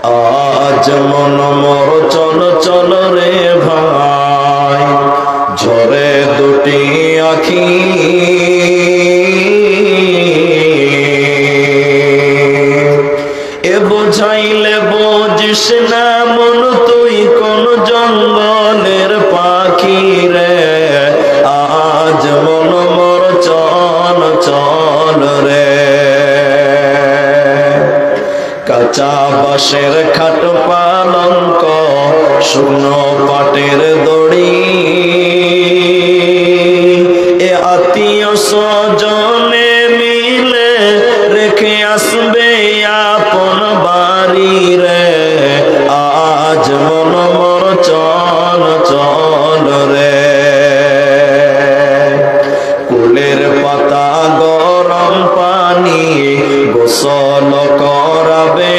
আজ মন মোর চল চল রে ভাই, ঝরে দুটি আখি এ বোঝাইলে বুঝিস না মন তুই কোন জঙ্গলের পাখি রে। আজ মন মোর চল চল রে, কাঁচা বাঁশের খাট পালঙ্ক শুকনো পাটের দড়ি, এ আত্মীয় স্বজনে মিলে রেখে আসবে আপন বাড়ি রে। আজ মন মোর চল চল রে, কুলের পাতা গরম পানি গোসল করাবে,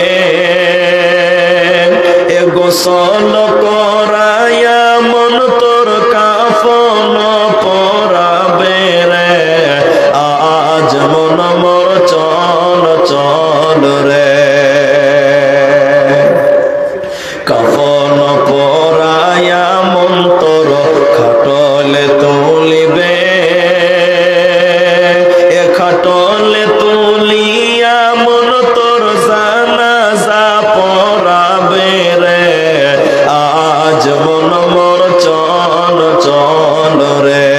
এ গোসল করাইয়া মন তোর কাফন পরাবে রে। আজ মন মোর চল চল রে, কাফন পরাইয়া মন তোর খাটলে তুলিবে, এ খাটলে তুলিয়া মন তোর জানাজা পড়াবে রে। আজ মন মোর চল চল রে,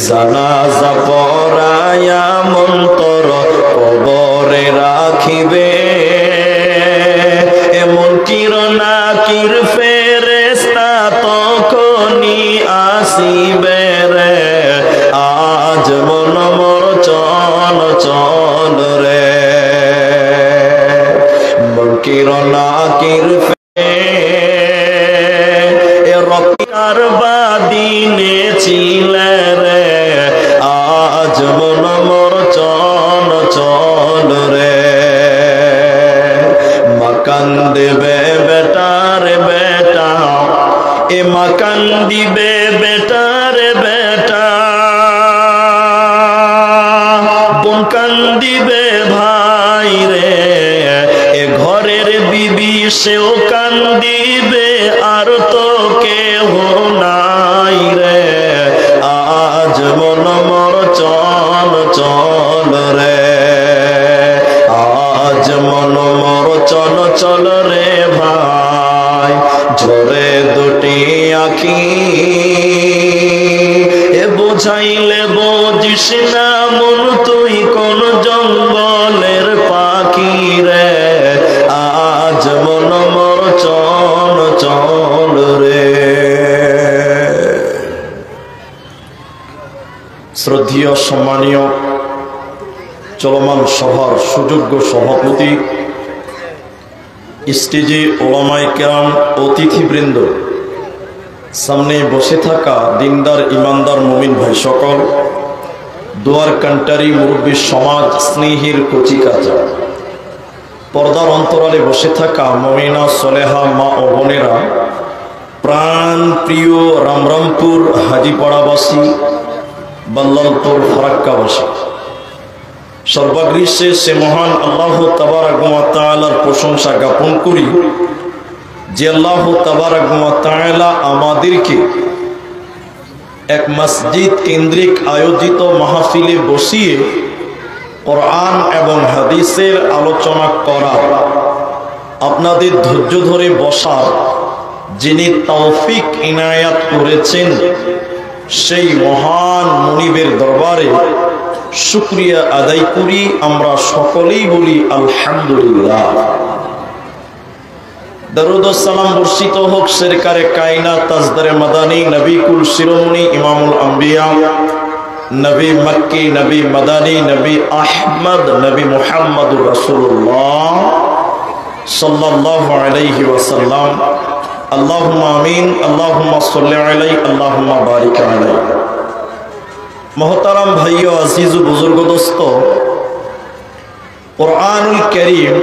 জানাজা পড়াইয়া মন তোর কবরে রাখিবে, এমন কিরণাকির ফেরেশতা তখনই আসিবে রে। আজ মন মোর চল চল রে, মন কিরণাকির রক্ষার বাদিনে ছিলে রে। আজ মন মোর চল চল রে, মাকান দেবে বেটার বেটা, এ মাকান দিবে বেটার বেটা, বোন কান দিবে ভাই রে, এ ঘরের বিবি সেও কান দিবে আর তো কেহ নাই রে। আজ মন মোর চল চল রে, আজ মন মোর চল চল রে ভাই, ঝরে দুটি আখি এ বোঝাইলে বুঝিস না মন তুই কোন জঙ্গলের পাখি রে। আজ মন মোর চল চল রে। শ্রদ্ধেয় সম্মানীয় চলমান সভার সুযোগ্য সভাপতি, স্টেজে ওলামায়ে কেরাম, অতিথিবৃন্দ, সামনে বসে থাকা দিনদার ইমানদার মুমিন ভাই সকল, দুয়ার কান্টারি মুরব্বী সমাজ, স্নেহের কচিকাচা, পর্দার অন্তরালে বসে থাকা মুমিনা সলেহা মা ও বোনেরা, প্রাণ প্রিয় রামরামপুর হাজিপাড়াবাসী, বাল্লালপুর ফারাক্কাবাসী, সর্বাগ্রীষ্যে সে মহান আল্লাহ তাবারাক ওয়া তাআলার প্রশংসা জ্ঞাপন করি যে আল্লাহ তাবারাক ওয়া তাআলা আমাদেরকে এক মসজিদ কেন্দ্রিক আয়োজিত মাহফিলে বসিয়ে কোরআন এবং হাদিসের আলোচনা করা, আপনাদের ধৈর্য ধরে বসার যিনি তৌফিক ইনায়াত করেছেন, সেই মহান মুনিবের দরবারে শুকরিয়া আদায় করি। আমরা সকলেই বলি আলহামদুলিল্লাহ। দরুদ ও সালাম বর্ষিত হোক সরকারে কায়নাত তাজদারে মাদানী নবী কুল শিরোমণি ইমামুল আম্বিয়া নবী মক্কি নবী মাদানী নবী আহমদ নবী মুহাম্মদুর রাসূলুল্লাহ সাল্লাল্লাহু আলাইহি ওয়াসাল্লাম। আল্লাহুম্মা আমিন। আল্লাহুম্মা সাল্লি আলাইহি আল্লাহুম্মা বারিক আলাইহি। मोहतरम भाइयों, अजीज बुजुर्ग दोस्तों, कुरानुल करीम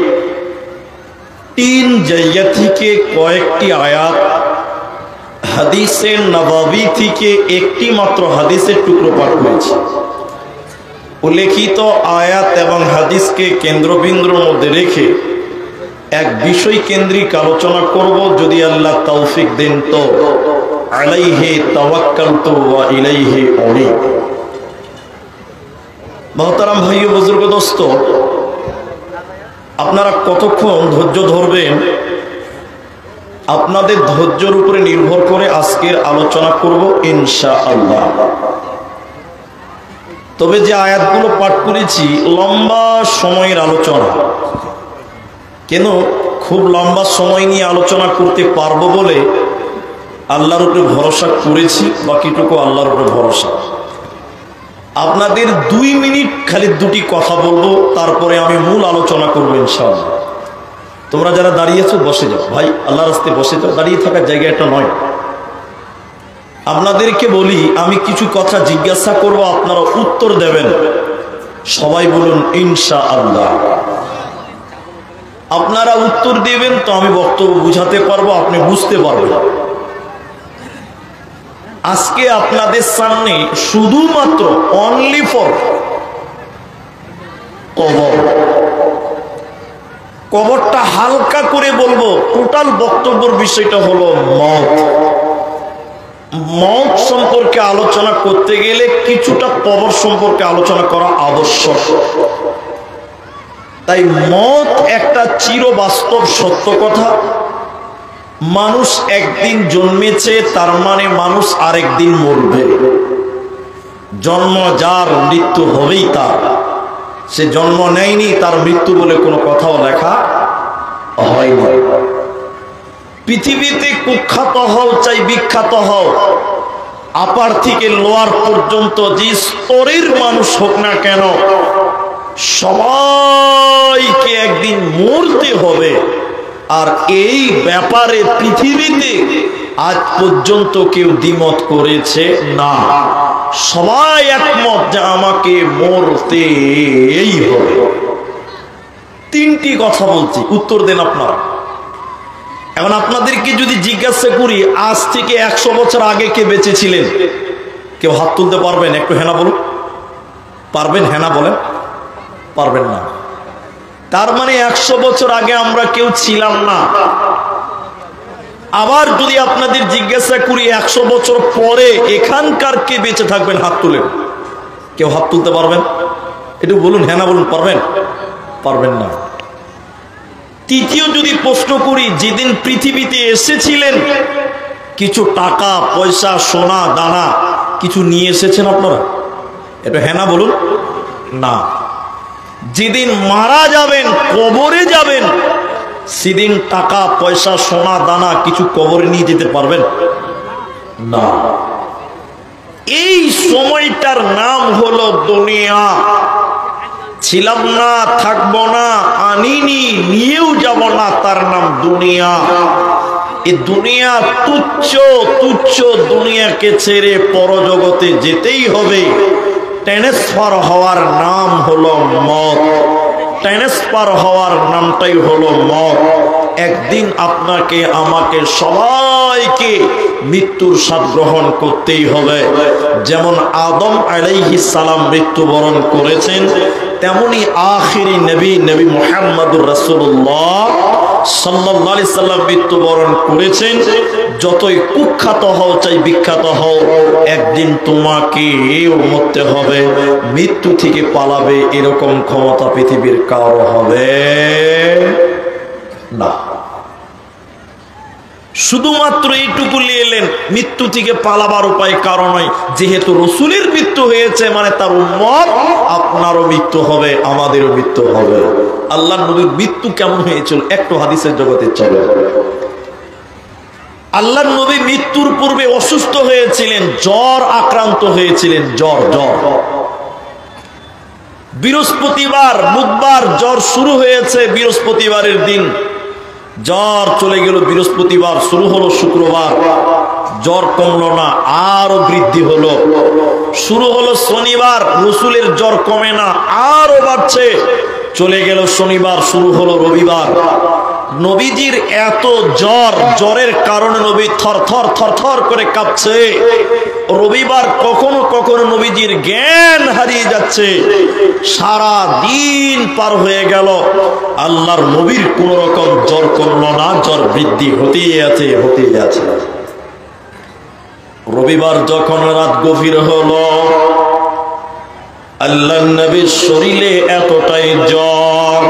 तीन जगह থেকে কয়েকটি আয়াত, হাদিসে নববী থেকে একটি মাত্র হাদিসের টুকরো পাঠ করেছি। উল্লেখিত আয়াত এবং হাদিসকে কেন্দ্রবিন্দুর মধ্যে রেখে এক বিষয় কেন্দ্রিক আলোচনা করব, যদি আল্লাহ তৌফিক দেন তো। আলাইহি তাওয়াক্কালতু ওয়া ইলাইহি উনীব। মুহতারাম ভাই ও বুজুর্গ দোস্ত, আপনারা কতক্ষণ ধৈর্য ধরবেন আপনাদের ধৈর্যের উপরে নির্ভর করে আজকের আলোচনা করব ইনশাআল্লাহ। তবে যে আয়াতগুলো পাঠ করেছি লম্বা সময়ের আলোচনা, কেন খুব লম্বা সময় নিয়ে আলোচনা করতে পারবো বলে আল্লাহর উপরে ভরসা করেছি, বাকিটুকু আল্লাহর উপরে ভরসা। আপনাদের 2 মিনিট খালি দুটি কথা বলবো, তারপরে আমি মূল আলোচনা করবো ইনশাআল্লাহ। তোমরা যারা দাঁড়িয়েছো বসে যাও ভাই, আল্লাহর রাস্তায় বসে যাও, দাঁড়িয়ে থাকার জায়গা এটা নয়। আপনাদেরকে বলি, আমি কিছু কথা জিজ্ঞাসা করব, আপনারা উত্তর দেবেন। সবাই বলুন ইনশাআল্লাহ। আপনারা উত্তর দিবেন তো আমি বক্তব্য বুঝাতে পারবো, আপনি বুঝতে পারবেন। আজকে আপনাদের সামনে শুধুমাত্র অনলি ফর কবর, কবরটা হালকা করে বলবো। টোটাল বক্তব্যের বিষয়টা হলো মওত। মওত সম্পর্কে আলোচনা করতে গেলে কিছুটা কবর সম্পর্কে আলোচনা করা আবশ্যক। তাই মওত একটা চিরবাস্তব সত্য কথা। মানুষ একদিন জন্মেছে, তার মানে মানুষ আরেকদিন মরবে। জন্ম যার, মৃত্যু হবেই তার। সে জন্ম নেয়নি, তার মৃত্যু বলে কোনো কথাও লেখা হয়নি। পৃথিবীতে কুখ্যাত হও চাই বিখ্যাত হও, আপার থেকে লোয়ার পর্যন্ত যে স্তরের মানুষ হোক না কেন, সবাইকে একদিন মরতে হবে। আর এই ব্যাপারে পৃথিবীতে আজ পর্যন্ত কেউ দ্বিমত করেছে না। সবাই একমত যে আমাকে মরতেই হবে। 3টি কথা বলছি, উত্তর দেন আপনারা। এখন আপনাদেরকে যদি জিজ্ঞাসা করি, আজ থেকে 100 বছর আগে কে বেঁচে ছিলেন? কেউ হাত তুলতে পারবেন? একটু হেনা বলুন। পারবেন? হেনা বলেন। পারবেন না। তার মানে 100 বছর আগে আমরা কেউ ছিলাম না। আবার যদি আপনাদের জিজ্ঞাসা করি 100 বছর পরে এখানকার কে বেঁচে থাকবেন? হাত তুলেন। কেউ হাত তুলতে পারবেন? একটু বলুন, হেনা বলুন। পারবেন? পারবেন না। তৃতীয় যদি প্রশ্ন করি, যেদিন পৃথিবীতে এসেছিলেন কিছু টাকা পয়সা সোনা দানা কিছু নিয়ে এসেছেন আপনারা? একটু হেনা বলুন। না। যেদিন মারা যাবেন, কবরে যাবেন, সেদিন টাকা পয়সা সোনা দানা কিছু কবরে নিয়ে যেতে পারবেন না। এই সময়টার নাম হলো দুনিয়া। ছিলাম না, থাকবো না, আনিনি, নিয়েও যাব না, তার নাম দুনিয়া। এই দুনিয়া তুচ্ছ তুচ্ছ। দুনিয়াকে ছেড়ে পরজগতে যেতেই হবে। ট্রান্সফার হওয়ার নাম হলো মওত। ট্রান্সফার হওয়ার নামটাই হলো মওত। একদিন আপনাকে আমাকে সবাইকে মৃত্যুর স্বাদ গ্রহণ করতেই হবে। যেমন আদম আলাইহিস সালাম মৃত্যুবরণ করেছেন, তেমনি আখিরি নবী নবী মুহাম্মদুর রাসূলুল্লাহ সাল্লাল্লাহু আলাইহি সাল্লাম মৃত্যুবরণ করেছেন। যতই কুখ্যাত হও চাই বিখ্যাত হও, একদিন তোমাকেও মরতে হবে। মৃত্যু থেকে পালাবে এরকম ক্ষমতা পৃথিবীর কারো হবে না। শুধুমাত্র এইটুকু নিলেন, মৃত্যু থেকে পালাবার উপায় কারণ নয়। যেহেতু রসুলের মৃত্যু হয়েছে মানে তার উম্মত, আপনারও মৃত্যু হবে, আমাদেরও মৃত্যু হবে। আল্লাহর নবীর মৃত্যু কেমন হয়েছিল একটু হাদিসের জগতে চলে। আল্লাহর নবী মৃত্যুর পূর্বে অসুস্থ হয়েছিলেন, জ্বর আক্রান্ত হয়েছিলেন। জ্বর বৃহস্পতিবার বুধবার জ্বর শুরু হয়েছে, বৃহস্পতিবারের দিন জ্বর চলে গেল, বৃহস্পতিবার শুরু হলো, শুক্রবার জ্বর কমলো না, আরো বৃদ্ধি হলো। শুরু হলো শনিবার, রসুলের জ্বর কমে না, আরো বাড়ছে। চলে গেল শনিবার, শুরু হলো রবিবার, নবীজির এত জ্বর, জ্বরের কারণে নবী থরথর থরথর করে কাঁপছে। রবিবার কখনো কখনো নবীজির জ্ঞান হারিয়ে যাচ্ছে। সারা দিন পার হয়ে গেল, আল্লাহর নবীর কোন রকম জ্বর কমল না, জ্বর বৃদ্ধি হতেই আছে, হতেই আছে। রবিবার যখন রাত গভীর হলো, আল্লাহর নবীর শরীরে এতটাই জ্বর,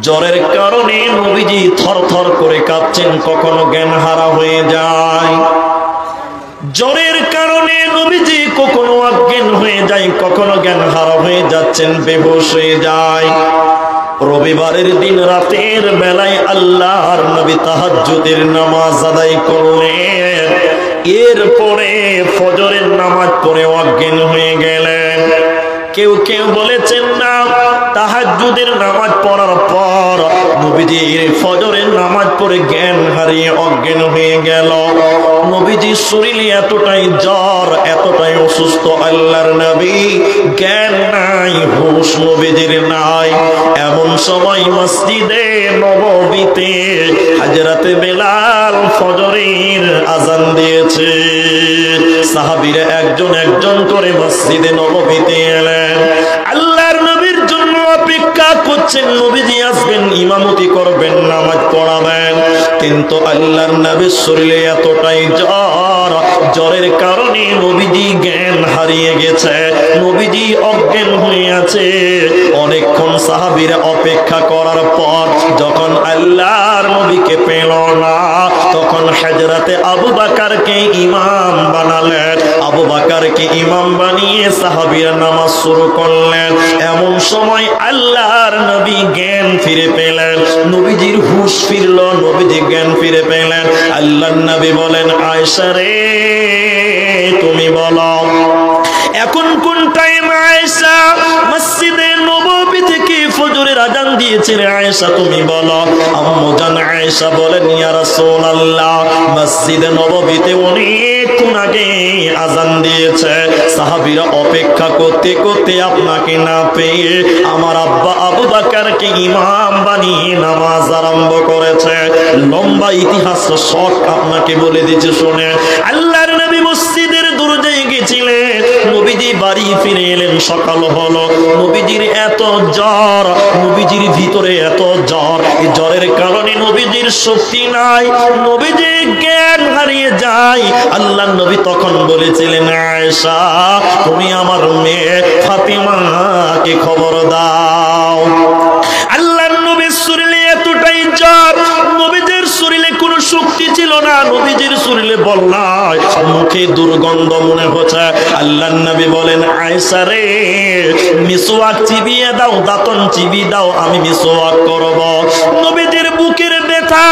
জ্বরের কারণে নবীজি থরথর করে কাঁপছেন, কখনো জ্ঞান হারা হয়ে যায়। জ্বরের কারণে নবীজি কখনো অজ্ঞান হয়ে যায়, কখনো জ্ঞান হারা হয়ে যাচ্ছেন, বেহুশ হয়ে যায়। রবিবারের দিন রাতের বেলায় আল্লাহর নবী তাহাজ্জুদের নামাজ আদায় করলেন। এরপরে ফজরের নামাজ পড়ে অজ্ঞান হয়ে গেলেন। কেউ কেউ বলেছেন না, তাহাজ্জুদের নামাজ পড়ার পর নবীজির ফজরের নামাজ পড়ে জ্ঞান হারিয়ে অজ্ঞান হয়ে গেল। নবীজির শরীরে এতটাই জ্বর, এতটাই অসুস্থ, আল্লাহর নবী জ্ঞান নাই, হুঁশ নবীজির নাই। এমন সময় মসজিদে নববীতে হযরতে বেলাল ফজরের আযান দিয়েছে। সাহাবীরা একজন একজন করে মসজিদে নববীতে এলেন। আল্লাহর নবীর জন্য অপেক্ষা করছেন, নবীজি আসবেন, ইমামতি করবেন, নামাজ পড়াবেন। কিন্তু আল্লাহর নবীর শরীরে এতটাই জ্বর, জ্বরের কারণে নবীজি জ্ঞান হারিয়ে গেছে, নবীজি অজ্ঞান হয়ে আছে। অনেকক্ষণ সাহাবীরা অপেক্ষা করার পর যখন আল্লাহর নবীকে পেল না, তখন হযরতে আবু বকরকে ইমাম বানালেন। আবু বকরকে ইমাম বানিয়ে সাহাবীরা নামাজ শুরু করলেন। এমন সময় আল্লাহর নবী জ্ঞান ফিরে পেলেন, নবীজির হুঁশ ফিরল, নবীজি জ্ঞান ফিরে পেলেন। আল্লাহর নবী বলেন, আয়েশা রে তুমি বলো এখন কোন টাইম? আয়েশা মসজিদে নববী থেকে ফজরের আযান দিয়েছে রে আয়েশা, তুমি বলো। আম্মু জান আয়েশা বলেন, ইয়া রাসূলুল্লাহ মসজিদে নববীতে অনেকক্ষণ আগে আযান দিয়েছে, সাহাবীরা অপেক্ষা করতে করতে আপনাকে না পেয়ে আমার আব্বা আবু বকরকে ইমাম বানিয়ে নামাজ আরম্ভ করেছে। লম্বা ইতিহাস শর্ট আপনাকে বলে দিয়েছে, শুনে। আল্লাহর নবী মসজিদের দরজায় গেছিলেন, নবীজি বাড়ি ফিরে এলেন, সকাল হলো। নবীজির এত জ্বর, নবীজির ভিতরে এত জ্বর, এই জ্বরের কারণে নবীজির শক্তি নাই, নবীজি জ্ঞান হারিয়ে যায়। আল্লাহর নবী তখন বলেছিলেন, আয়েশা তুমি আমার মেয়ে ফাতিমাকে খবর দাও। আল্লাহর নবীর শরীরে এতটাই জ্বর, নবীজির শরীরে কোনো শক্তি ছিল না, নবীজির শরীরে বল নাই, মুখে দুর্গন্ধ মনে হচ্ছে। আল্লাহর নবী বলেন, আয়েশা রে মিসওয়াক চিবিয়ে দাও, দাঁতন চিবিয়ে দাও, আমি মিসওয়াক করব। নবীজির বুকের ব্যথা,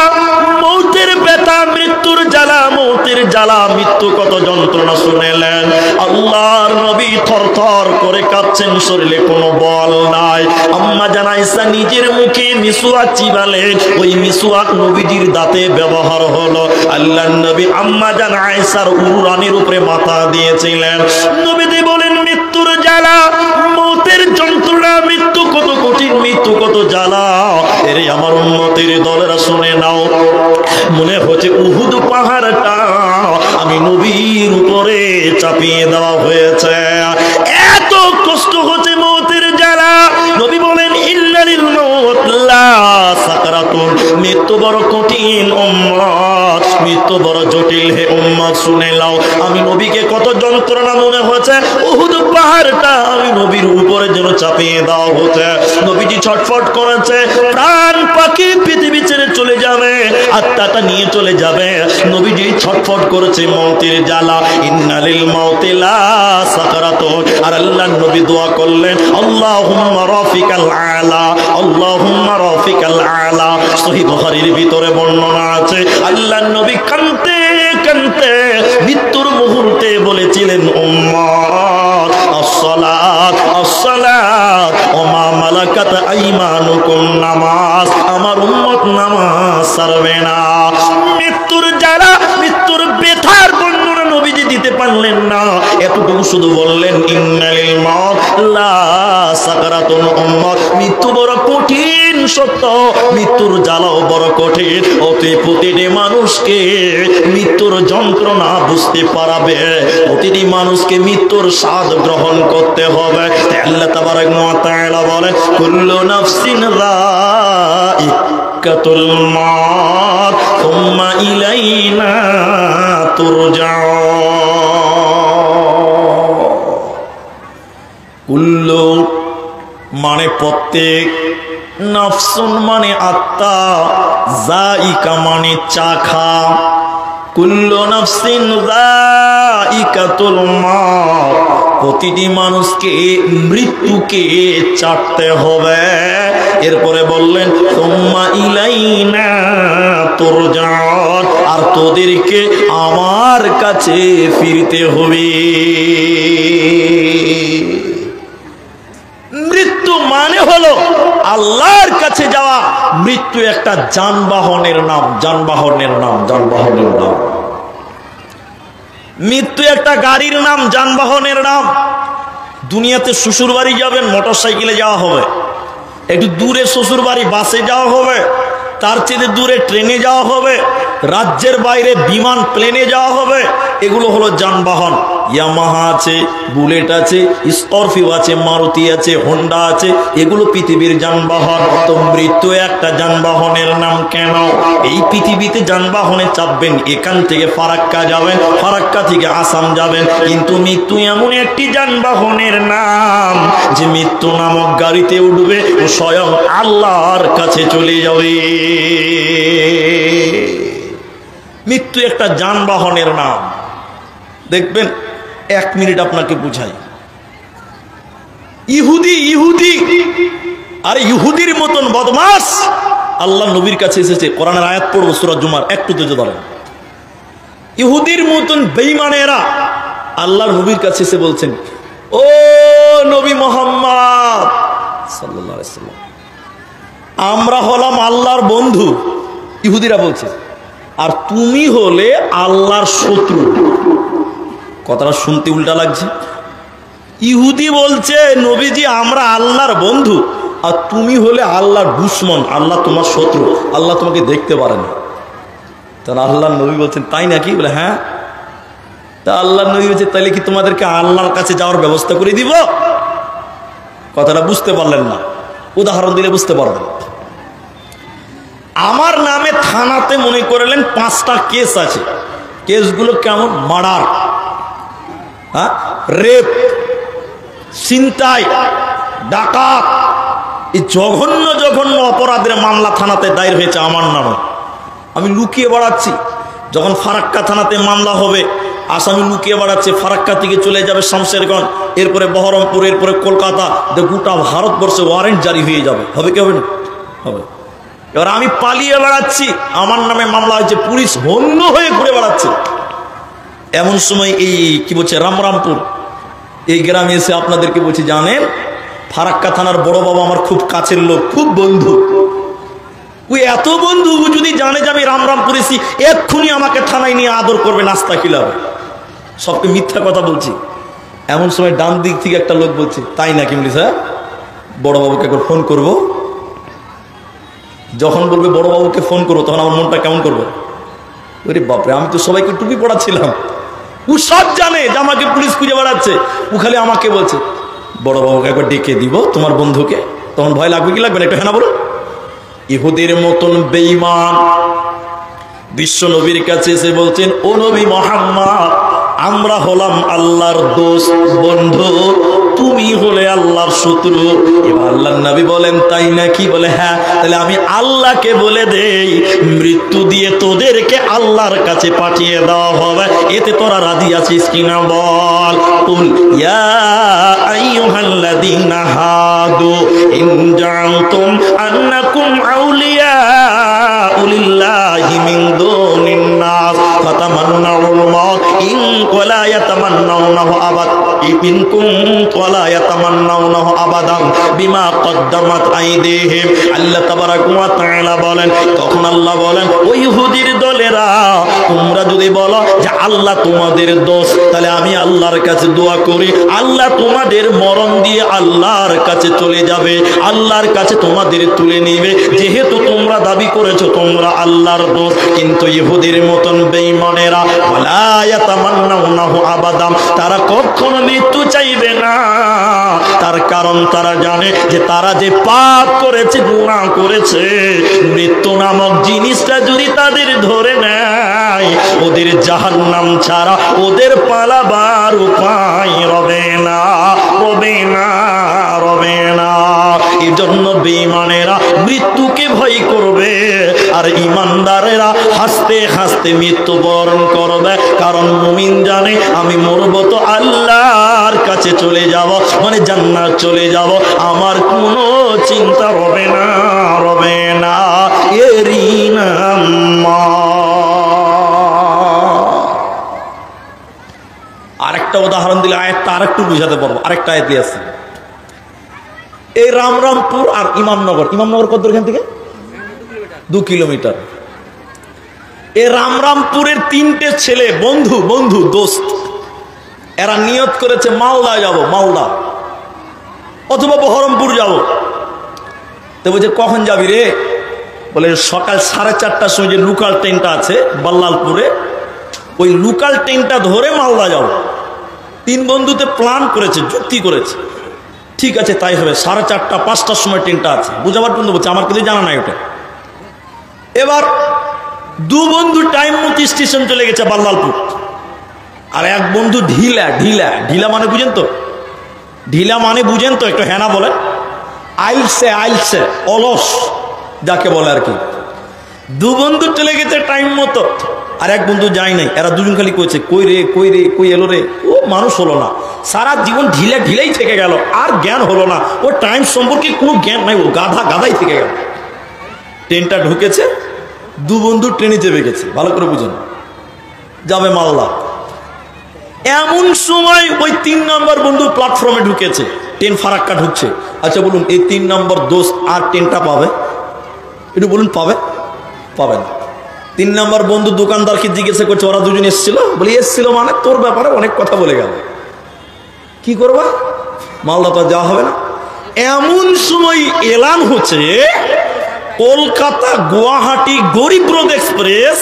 মৌতের ব্যথা, মৃত্যুর জ্বালা, মৌতের জ্বালা, মৃত্যু কত যন্ত্রণা শুনেলেন। আল্লাহর নবী থরথর করে কাঁপছেন, শরীরে কোনো বল নাই। আম্মা জান আয়েশা নিজের মুখে মিসওয়াক চিবালেন, ওই মিসওয়াক নবীজির দাঁতে ব্যবহার হলো। আল্লাহর নবী আম্মা জান আয়েশার উরুরানির উপরে মাথা দিয়েছিলেন। নবীজি বলেন, মৃত্যুর জ্বালা, মৌতের যন্ত্রণা, মৃত্যু কত কঠিন, মৃত্যু কত জ্বালা। এরে আমার উম্মতের দলেরা শুনে নাও, মনে হচ্ছে উহুদ পাহাড়টা আমি নবীর উপরে চাপিয়ে দেওয়া হয়েছে, এত কষ্ট হচ্ছে, মৌতের জ্বালা। নবী বলেন, ইন্নালিল মাউত লা সাকরাতুন, মৃত্যু বড় কঠিন উম্মত, মৃত্যু বড় জটিল, হে উম্মত শুনে নাও। আমি নবীকে কত যন্ত্রণা মনে হচ্ছে, উহুদ পাহাড়টা আমি নবীর উপরে যেন চাপিয়ে দেওয়া হচ্ছে। নবীজি ছটফট করেছে, প্রাণ পাখি পৃথিবী ছেড়ে চলে যাবে, আত্মাটা নিয়ে চলে যাবে। নবীজি ছটফট করেছে, মৌতের জ্বালা, ইন্নালিল মাউতি লা সাকরাতুন। আর আল্লাহর নবী দোয়া করলেন, আল্লাহুম্মা রাফিকাল আলা, আল্লাহুম্মা রাফিকাল আলা। সহিহ বুখারীর ভিতরে বর্ণনা আছে, আল্লাহর নবী কাঁদতে কাঁদতে মৃত্যুর মুহূর্তে বলেছিলেন, উম্মত আসসালাত আসসালাত ওয়া মা মালাকাত আইমানুকুম, নামাজ, আমার উম্মত নামাজ ছাড়বে না। মৃত্যুর জ্বালা, মৃত্যুর ব্যথার বর্ণনা নবীজি দিতে পারলেন না, এতটুকু শুধু বললেন, ইন্নালিল মাউত লা সাকরাতুন, উম্মত মৃত্যু বড় কঠিন, সত্য, মৃত্যুর জ্বালাও বড় কঠিন। অতএব প্রতিটি মানুষকে মৃত্যুর যন্ত্রণা বুঝতে পারাবে, প্রতিটি মানুষকে মৃত্যুর স্বাদ গ্রহণ করতে হবে। আল্লাহ তাবারাক ওয়া তাআলা বলে কুল্লু নাফসিন যায়িকাতুল মাউত সুম্মা ইলাইনা তুরজাউন। কুল্লু মানে প্রত্যেক, নাফসুন মানে আত্মা, যায়িকা মানে চাখা। কুল্লু নাফসিন যায়িকাতুল মাউত, প্রতিটি মানুষকে মৃত্যুকে চাটতে হবে। এরপরে বললেন সুম্মা ইলাইনা তুরজাউন, আর তোদেরকে আমার কাছে ফিরতে হবে। মৃত্যু মানে হলো আল্লাহর কাছে যাওয়া। মৃত্যু একটা যানবাহনের নাম, যানবাহনের নাম, যানবাহনের নাম। মৃত্যু একটা গাড়ির নাম, যানবাহনের নাম। দুনিয়াতে শ্বশুর বাড়ি যাবেন মোটর সাইকেলে যাওয়া হবে, একটু দূরে শ্বশুর বাড়ি বাসে যাওয়া হবে, তার চেয়ে দূরে ট্রেনে যাওয়া হবে, রাজ্যের বাইরে বিমান প্লেনে যাওয়া হবে। এগুলো হলো যানবাহন। ইয়ামাহা আছে, বুলেট আছে, স্করপিও আছে, মারুতি আছে, হোন্ডা আছে, এগুলো পৃথিবীর যানবাহন। তো মৃত্যু একটা যানবাহনের নাম। কেন? এই পৃথিবীতে যানবাহনে চাপবেন, এখান থেকে ফারাক্কা যাবেন, ফারাক্কা থেকে আসাম যাবেন, কিন্তু মৃত্যু এমন একটি যানবাহনের নাম যে মৃত্যু নামক গাড়িতে উঠবে ও স্বয়ং আল্লাহর কাছে চলে যাবে। মৃত্যু একটা যানবাহনের নাম। দেখবেন, 1 মিনিট আপনাকে বুঝাই। ইহুদি আর ইহুদির মতন বদমাস আল্লাহ নবীর কাছে এসেছে। কোরআনের আয়াত পড়ব সূরা জুমার, একটু ধৈর্য ধরেন। ইহুদির মতন বেঈমানেরা আল্লাহর নবীর কাছে এসে বলছেন, ও নবী মুহাম্মদ সাল্লাল্লাহু আলাইহি সাল্লাম, আমরা হলাম আল্লাহর বন্ধু। ইহুদিরা বলছে, আর তুমি হলে আল্লাহর শত্রু। কথাটা শুনতে উল্টা লাগছে। ইহুদি বলছে, নবীজি আমরা আল্লাহর বন্ধু, আর তুমি হলে আল্লাহর দুশমন, আল্লাহ তোমার শত্রু, আল্লাহ তোমাকে দেখতে পারে না। তখন আল্লাহর নবী বলছেন, তাই নাকি? বলে হ্যাঁ। তা আল্লাহর নবী বলছে, তাহলে কি তোমাদেরকে আল্লাহর কাছে যাওয়ার ব্যবস্থা করে দিব? কথাটা বুঝতে পারলেন না, উদাহরণ দিলে বুঝতে পারবেন। আমার নামে থানাতে মনে করলেন 5টা কেস আছে। কেসগুলো কেমন? মার্ডার, রেপ, ছিনতাই, ডাকাত, এই জঘন্য জঘন্য অপরাধের মামলা থানাতে দায়ের হয়েছে আমার নামে। আমি লুকিয়ে বেড়াচ্ছি। যখন ফারাক্কা থানাতে মামলা হবে, আসামি লুকিয়ে বেড়াচ্ছে, ফারাক্কা থেকে চলে যাবে শামশেরগঞ্জ, এরপরে বহরমপুর, এরপরে কলকাতা, গোটা ভারতবর্ষে ওয়ারেন্ট জারি হয়ে যাবে। হবে কি হবে না? হবে। এবার আমি পালিয়ে বেড়াচ্ছি, আমার নামে মামলা হয়েছে, পুলিশ হন্য হয়ে ঘুরে বেড়াচ্ছে। এমন সময় এই কি বলছে রামরামপুর, এই গ্রামে এসে আপনাদেরকে বলছি, জানেন ফারাক্কা থানার বড় বাবা আমার খুব কাছের লোক, খুব বন্ধু। ওই এত বন্ধু যদি জানে যে আমি রামরামপুর এসি, এক্ষুনি আমাকে থানায় নিয়ে আদর করবে, নাস্তা খিলাবে। সবকে মিথ্যা কথা বলছি। এমন সময় ডান দিক থেকে একটা লোক বলছে, তাই নাকি? বলি স্যার, বড় বাবুকে একবার ফোন করবো। যখন বলবে বড় বাবুকে ফোন করবো, তখন আমার মনটা কেমন করবে? ওরে বাপরে, আমি তো সবাইকে টুপি পড়াচ্ছিলাম। ও সব জানে যে আমাকে পুলিশ খুঁজে বেড়াচ্ছে। ও খালি আমাকে বলছে, বড় বাবুকে একবার ডেকে দিব তোমার বন্ধুকে। তখন ভয় লাগবে কি লাগবে না? একটু হ্যাঁ বলো। ইহুদের মতন বেঈমান বিশ্ব নবীর কাছে এসে বলছেন, ও নবী মুহাম্মদ, আমরা হলাম আল্লাহর দোস্ত, বন্ধু, তুমি হলে আল্লাহর শত্রু। এবার আল্লাহর নবী বলেন, তাই নাকি? বলে হ্যাঁ। তাহলে আমি আল্লাহকে বলে দেই, মৃত্যু দিয়ে তোদেরকে আল্লাহর কাছে পাঠিয়ে দেওয়া হবে। এতে তোরা রাজি আছিস কিনা বল? কুল ইয়া আইয়ুহাল্লাযীনা হাদু ইন জাআলতুম আন্নাকুম আউলিয়াউ লিল্লাহি মিন দুনিন নাস ফাতামান্নাউল মাউত ইন ওয়ালা ইয়াতামান্নাউনাহু আবাদ ইন কুনতুম লা ইয়াতামান্নাউনাহু আবাদান বিমা কদ্দামাত আইদিহিম। আল্লাহ তাবারাকা ওয়া তাআলা বলেন, তখন আল্লাহ বলেন, ওই ইহুদির দলেরা তোমরা যদি বলো যে আল্লাহ তোমাদের দোষ, তাহলে আমি আল্লাহর কাছে দোয়া করি, আল্লাহ তোমাদের মরণ দিয়ে আল্লাহর কাছে চলে যাবে, আল্লাহর কাছে তোমাদের তুলে নিবে, যেহেতু তোমরা দাবি করেছো তোমরা আল্লাহর দোষ। কিন্তু ইহুদির মতন বেঈমানেরা ওয়ালা ইয়াতামান্নাউনাহু আবাদাম, তারা কখনো মৃত্যু চাইবে না। তার কারণ তারা জানে যে তারা যে পাপ করেছে, গুনাহ করেছে, মৃত্যু নামক জিনিসটা যদি তাদের ধরে নেয়, ওদের জাহান্নাম ছাড়া ওদের পালাবার উপায় রবে না, রবে না, রবে না। এই জন্য বেঈমানেরা মৃত্যুকে ভয় করবে, আর ঈমানদারেরা হাসতে হাসতে মৃত্যুবরণ করবে। কারণ মুমিন জানে আমি মরবো তো আল্লাহর কাছে চলে যাব, মানে জান্নাত চলে যাব, আমার কোনো চিন্তা হবে না, রবে না। আরেকটা উদাহরণ দিলে আয়াতটা আরেকটু বুঝাতে পারবো। আরেকটা আয়াত আছে, এই রামরামপুর আর ইমামনগর, ইমামনগর কত দূর এখান থেকে? 2 কিলোমিটার। এই রামরামপুরের 3টে ছেলে বন্ধু, বন্ধু দোস্ত, এরা নিয়ত করেছে মালদা যাব, মালদা অথবা বহরমপুর যাব। তো বলছে কখন যাবি রে? বলে সকাল 4:30টার সময় যে লোকাল ট্রেনটা আছে বাল্লালপুরে, ওই লোকাল ট্রেনটা ধরে মালদা যাব। 3 বন্ধুতে প্ল্যান করেছে, যুক্তি করেছে, ঠিক আছে তাই হবে। 4:30 5টার সময় ট্রেনটা আছে, বুঝাবার জন্য বলছে, আমার কিছু জানা নাই ওটা। এবার 2 বন্ধু টাইম মতো স্টেশন চলে গেছে বাল্লালপুর, আর এক বন্ধু ঢিলা, ঢিলা, ঢিলা মানে বুঝেন তো? ঢিলা মানে বুঝেন তো? একটু হ্যাঁ না বলেন। আইলসে, আইলসে, অলস যাকে বলে আর কি। 2 বন্ধু চলে গেছে টাইম মতো, আর এক বন্ধু যায় নাই। এরা দুজন খালি কইছে কই রে, কই রে, কই এলো রে। ও মানুষ হলো না, সারা জীবন ঢিলা ঢিলাই থেকে গেল, আর জ্ঞান হলো না, ও টাইম সম্পর্কে কোনো জ্ঞান নাই, ও গাধা গাধাই থেকে গেল। ট্রেনটা ঢুকেছে, 2 বন্ধু ট্রেনে চেপে গেছে, ভালো করে বুঝেন, যাবে মালদা। এমন সময় ওই 3 নম্বর বন্ধু প্ল্যাটফর্মে ঢুকেছে, ট্রেন ফারাক্কা ঢুকছে। আচ্ছা বলুন, এই 3 নম্বর দোস্ত আর ট্রেনটা পাবে? একটু বলুন, পাবে? পাবে না। 3 নম্বর বন্ধু দোকানদারকে জিজ্ঞাসা করছে, ওরা দুজন এসেছিল? বলে এসেছিল মানে তোর ব্যাপারে অনেক কথা বলে গেল, কি করবা, মালদা তো যাওয়া হবে না। এমন সময় এলান হচ্ছে, কলকাতা গুয়াহাটি গরিব রথ এক্সপ্রেস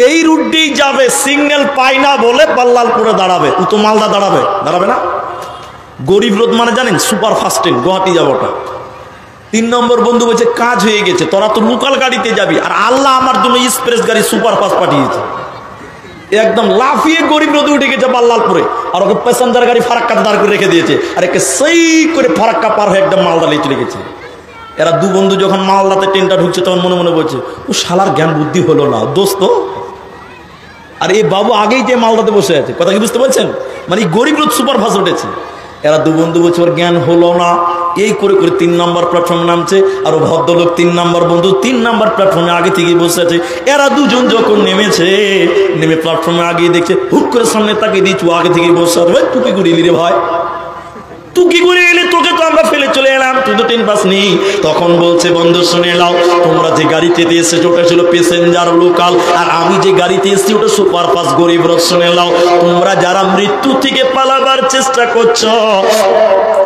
এই রুট দিয়েই যাবে, সিগন্যাল পায় না বলে বাল্লালপুরে দাঁড়াবে। ও তো মালদা দাঁড়াবে, দাঁড়াবে না? গরিব রথ মানে জানেন সুপার ফাস্ট ট্রেন, গুয়াহাটি যাবোটা। 3 নম্বর বন্ধু বলছে কাজ হয়ে গেছে, তোরা তো লোকাল গাড়িতে যাবি, আর আল্লাহ আমার জন্য এক্সপ্রেস গাড়ি সুপার ফাস্ট পাঠিয়েছে। একদম লাফিয়ে গরিব রথে উঠে গেছে বাল্লালপুরে, আর ওকে প্যাসেঞ্জার গাড়ি ফারাক্কাতে দাঁড় করে রেখে দিয়েছে, আর একে সেই করে ফারাক্কা পার হয়ে একদম মালদা নিয়ে চলে গেছে। এরা 2 বন্ধু যখন মালদাতে ট্রেনটা ঢুকছে, তখন মনে মনে বলছে, ও শালার জ্ঞান বুদ্ধি হলো না দোস্ত। আর এই বাবু আগেই যে মালদাতে বসে আছে, কথা কি বুঝতে পারছেন? মানে গরিব রথ সুপার ফাস্ট উঠেছে। এরা 2 বন্ধু বলছে ওর জ্ঞান হলো না, এই করে করে 3 নম্বর প্ল্যাটফর্মে নামছে। আর ও ভদ্রলোক 3 নম্বর বন্ধু 3 নম্বর প্ল্যাটফর্মে আগে থেকে বসে আছে। এরা দুজন যখন নেমেছে, নেমে প্ল্যাটফর্মে আগে দেখছে, হুট করে সামনে তাকিয়ে দিচ্ছ, আগে থেকে বসে আছে। ভাই তুই কি করে এলি রে ভাই, তুই কি করে এলি? তোকে তো আমরা ফেলে চলে এলাম, তুই তো ট্রেন পাস নি। তখন বলছে বন্ধু শুনে নাও, তোমরা যে গাড়িতে এসেছো ওটা ছিল প্যাসেঞ্জার লোকাল, আর আমি যে গাড়িতে এসেছি ওটা সুপার ফাস্ট গরিব রথ। শুনে নাও, তোমরা যারা মৃত্যু থেকে পালাবার চেষ্টা করছো,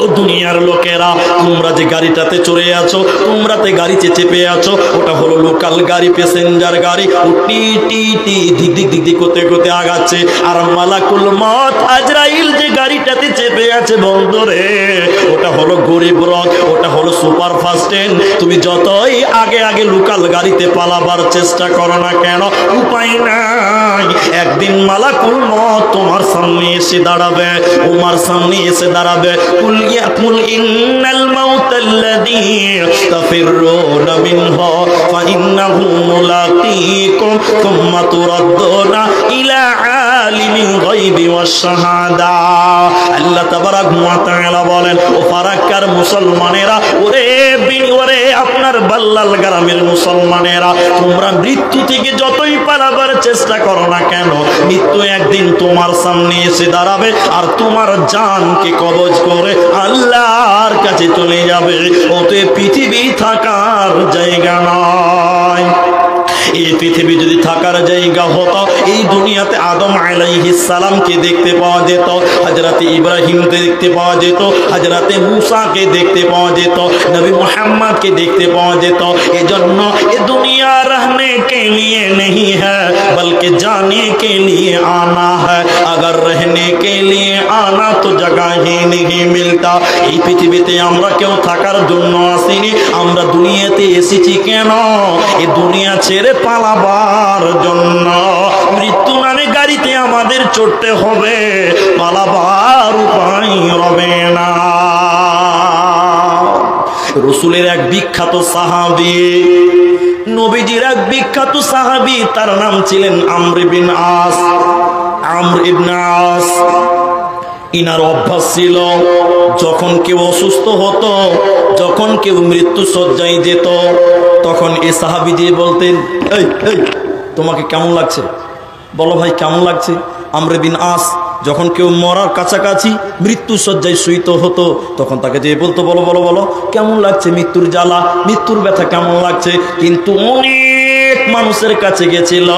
ও দুনিয়ার লোকেরা, তোমরা যে গাড়িটাতে চড়ে আছো, তোমরাতে গাড়িতে চেপে আছো, ওটা হলো লোকাল গাড়ি, প্যাসেঞ্জার গাড়ি। ও টি টি টি দিক দিক দিক দিক করতে করতে আগাচ্ছে। আর মালাকুল মত আজরাইল যে গাড়িটাতে চেপে আছে বন্ধুরে, ওটা হলো গরিব রথ, ওটা হলো সুপার ফাস্ট ট্রেন। তুমি যতই আগে আগে লোকাল গাড়িতে পালাবার চেষ্টা করো না কেন, উপায় নাই, একদিন মালাকুল মত তোমার সামনে এসে দাঁড়াবে, তোমার সামনে এসে দাঁড়াবে। কুল ইন্নাল মাউতাল্লাযী তাফিরুনা মিনহু ফাইন্নাহু মুলাকীকুম সুম্মা তুরাদ্দুনা ইলা আলিমিল গায়বি ওয়াশ শাহাদা। আল্লাহ তাবারাক ওয়া তাআলা বলেন, ও ফারাক্কার মুসলমানেরা, ওরে আপনার বাল্লাল গ্রামের মুসলমানেরা, তোমরা মৃত্যু থেকে যতই পালাবার চেষ্টা করো না কেন, মৃত্যু একদিন তোমার সামনে এসে দাঁড়াবে আর তোমার জানকে কবজ করে আল্লাহর কাছে চলে যাবে। অতএব পৃথিবী থাকার জায়গা নয়। এই পৃথিবী যদি থাকার জায়গা হতো, এই দুনিয়াতে আদম আলাইহিস সালামকে দেখতে পাওয়া যেত, হযরতে ইব্রাহিমকে দেখতে পাওয়া যেত, হযরতে মুসাকে দেখতে পাওয়া যেত, নবী মুহাম্মদকে দেখতে পাওয়া যেত। এজন্য এ দুনিয়া रहने के लिए नहीं है बल्कि जाने के लिए आना है। अगर रहने के लिए आना तो जगह ही नहीं मिलता। এই পৃথিবীতে আমরা কেউ থাকার জন্য আসিনি, আমরা দুনিয়াতে এসেছি কেন? এই দুনিয়া ছেড়ে পালাবার জন্য। মৃত্যু নামে গাড়িতে আমাদের চড়তে হবে, পালাবার উপায় হবে না। রাসূলের এক বিখ্যাত সাহাবী, নবীজির এক বিখ্যাত সাহাবী, তার নাম ছিলেন আমর ইবনে আস। আমর ইবনে আস, ইনার অভ্যাস ছিল যখন কেউ অসুস্থ হতো, যখন কেউ মৃত্যু শয্যায় যেত, তখন এই সাহাবী দিয়ে বলতেন, এই এই তোমাকে কেমন লাগছে, বলো ভাই কেমন লাগছে। আমর বিন আস যখন কেউ মরার কাছাকাছি মৃত্যু শয্যায় শুইত হতো, তখন তাকে যে বলতো, বলো বলো বলো কেমন লাগছে, মৃত্যুর জ্বালা, মৃত্যুর ব্যথা কেমন লাগছে। কিন্তু অনেক মানুষের কাছে গেছিল,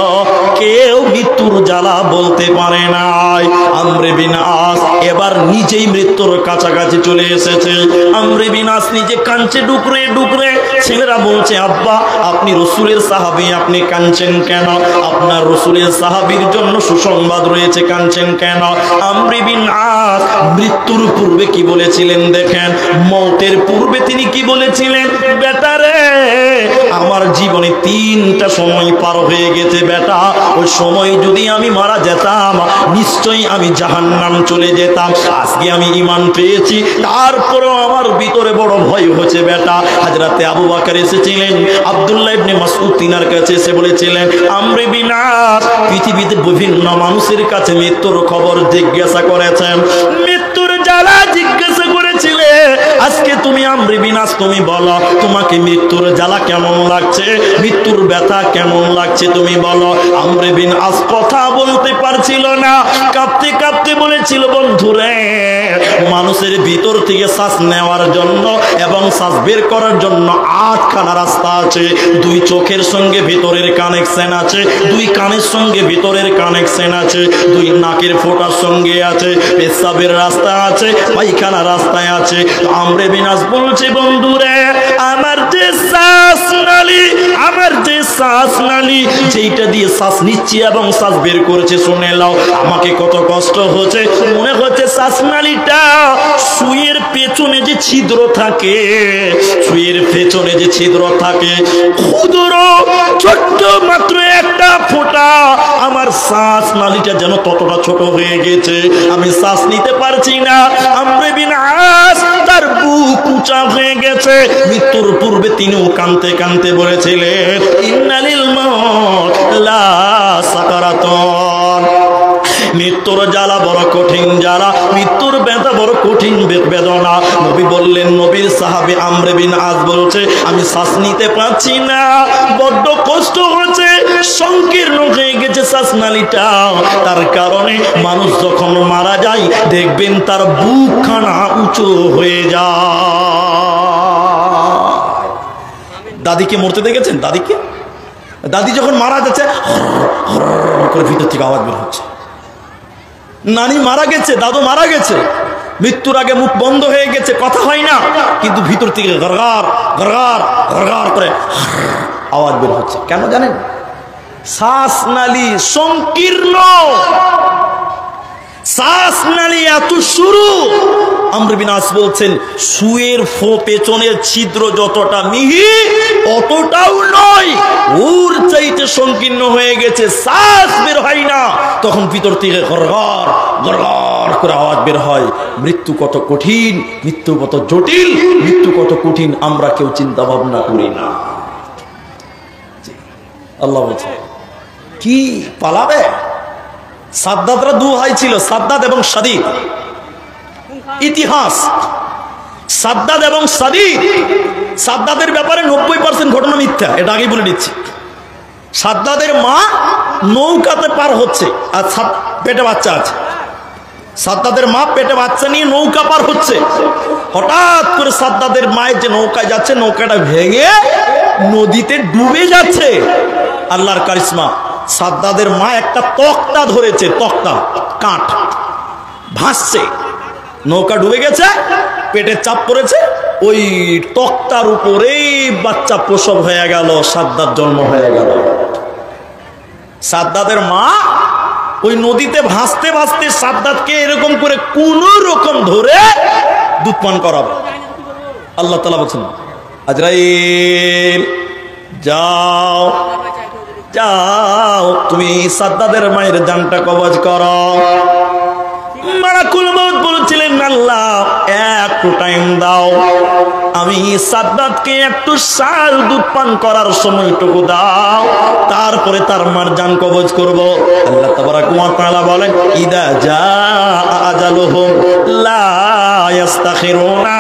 কেউ মৃত্যুর জ্বালা বলতে পারে নাই। আমর বিন আস এবার নিজেই মৃত্যুর কাছাকাছি চলে এসেছে। আমর বিন আস নিজে কাঁদছে ডুকরে ডুকরে। ছেলেরা বলছে, আব্বা আপনি রাসূলের সাহাবী, আপনি কাঁদছেন কেন? আপনার রাসূলের সাহাবীর জন্য সুসংবাদ রয়েছে, কাঁদছেন কেন? আমর বিন আস মৃত্যুর পূর্বে কি বলেছিলেন দেখেন, মওতের পূর্বে তিনি কি বলেছিলেন, বেটা রে আমার জীবনে তিনটা সময় পার হয়ে গেছে বেটা, ওই সময় যদি আমি মারা যেতাম নিশ্চয়ই আমি জাহান্নাম চলে যেতাম। আজকে আমি ঈমান পেয়েছি, তারপরেও আমার ভিতরে বড় ভয় হচ্ছে বেটা। হযরতে আবু বকর এসেছিলেন, আব্দুল্লাহ ইবনে মাসউদ তিনার কাছে এসে বলেছিলেন, আমর বিন আস পৃথিবীতে বিভিন্ন মানুষের কাছে মৃত্যুর খবর জিজ্ঞাসা করেছেন, মৃত্যুর জ্বালা জিজ্ঞাসা করেছিলে, আজকে তুমি আমর বিন আস তুমি বলো, তোমাকে মৃত্যুর জ্বালা কেমন লাগছে, মৃত্যুর ব্যথা কেমন লাগছে তুমি বলো। আমর বিন আস কথা বলতে পারছিল না, কাঁপতে কাঁপতে বলেছিল, বন্ধুরে মানুষের ভিতর থেকে শ্বাস নেওয়ার জন্য এবং শ্বাস বের করার জন্য 8খানা রাস্তা আছে। 2 চোখের সঙ্গে ভিতরের কানেকশন আছে, 2 কানের সঙ্গে ভিতরের কানেকশন আছে, 2 নাকের ফোঁটার সঙ্গে আছে, পেশাবের রাস্তা আছে, পায়খানা রাস্তায় আছে। আমর বিন আস বলছে, বন্ধুরে আমার যে শ্বাস নালী যেটা দিয়ে শ্বাস নিচ্ছি এবং শ্বাস বের করেছে, শুনে নাও আমাকে কত কষ্ট হচ্ছে। মনে হচ্ছে শ্বাসনালীটা সুইয়ের পেছনে যে ছিদ্র থাকে, সুইয়ের পেছনে যে ছিদ্র থাকে, ক্ষুদ্র ছোট্ট মাত্র একটা ফোঁটা, আমার শ্বাসনালীটা যেন ততটা ছোট হয়ে গেছে, আমি শ্বাস নিতে পারছি না। আমর বিন আস তার বুক উঁচা হয়ে গেছে। মৃত্যুর পূর্বে তিনিও কাঁদতে কাঁদতে বলেছিলেন, ইন্নালিল মাউত লা সাকারাতুন, মৃত্যুর জ্বালা বড় কঠিন জ্বালা, মৃত্যুর ব্যথা বড় কঠিন বেদনা। নবী বললেন, নবীর সাহাবী আমর বিন আস বলছে, আমি শ্বাস নিতে পারছি না, বড্ড কষ্ট হচ্ছে, সংকীর্ণ হয়ে গেছে শ্বাসনালীটা। তার কারণে মানুষ যখন মারা যায় দেখবেন তার বুকখানা উঁচু হয়ে যায়। দাদিকে মরতে দেখেছেন? দাদি যখন মারা যাচ্ছে করে ভিতর থেকে আওয়াজ বের হচ্ছে। নানি মারা গেছে, দাদু মারা গেছে, মৃত্যুর আগে মুখ বন্ধ হয়ে গেছে, কথা হয় না, কিন্তু ভিতর থেকে গরগার গরগার গরগার করে আওয়াজ বের হচ্ছে। কেন জানেন? শ্বাসনালী সংকীর্ণ, শ্বাসনালী এত সরু। আমর বিন আস বলছেন, সুয়ের পেছনের ছিদ্র যতটা মিহি অতটাও নয়, ওর চাইতে সংকীর্ণ হয়ে গেছে, শ্বাস বের হয় না। তখন ভিতর থেকে গরগর গরগর করে আওয়াজ বের হয়। মৃত্যু কত কঠিন, মৃত্যু কত জটিল, মৃত্যু কত কঠিন আমরা কেউ চিন্তা ভাবনা করি না। আল্লাহ বলছে, কি পালাবে? সাদ্দাতরা দু ভাই ছিল, সাদ্দাত এবং সাদিদ। ইতিহাস সাদ্দাত এবং সাদিদ, সাদ্দাতের ব্যাপারে 90% ঘটনা মিথ্যা, এটা আগেই বলে দিচ্ছি। সাদ্দাতের মা নৌকাতে পার হচ্ছে আর পেটে বাচ্চা আছে। সাদ্দাতের মা পেটে বাচ্চা নিয়ে নৌকা পার হচ্ছে, হঠাৎ করে সাদ্দাতের মায়ের যে নৌকায় যাচ্ছে, নৌকাটা ভেঙে নদীতে ডুবে যাচ্ছে। আল্লাহর কারিশমা, সাদ্দাতের মা একটা তক্তা ধরেছে, তক্তা কাঠ, ভাসছে। নৌকা ডুবে গেছে, পেটে চাপ পড়েছে, ওই তক্তার উপরেই বাচ্চা প্রসব হয়ে গেল, সাদ্দাত জন্ম হয়ে গেল। সাদ্দাতের মা ওই নদীতে ভাসতে ভাসতে সাদ্দাতকে এরকম করে কোন রকম ধরে দুধ পান করাবে। আল্লাহ তাআলা বলছেন, আজরাইল যাও যাও, তুমি সাদ্দাতের মায়ের জানটা কবজ করো। মালাকুল মউত বলেছিলেন, আল্লাহ একটু টাইম দাও, আমি সাদ্দাতকে একটু সাল দুধ পান করার সময়টুকু দাও, তারপরে তার মার জান কবজ করব। আল্লাহ তাবারাক ওয়া তাআলা বলেন, ইদা জাআ আজালুহুম লা ইস্তাখিরুনা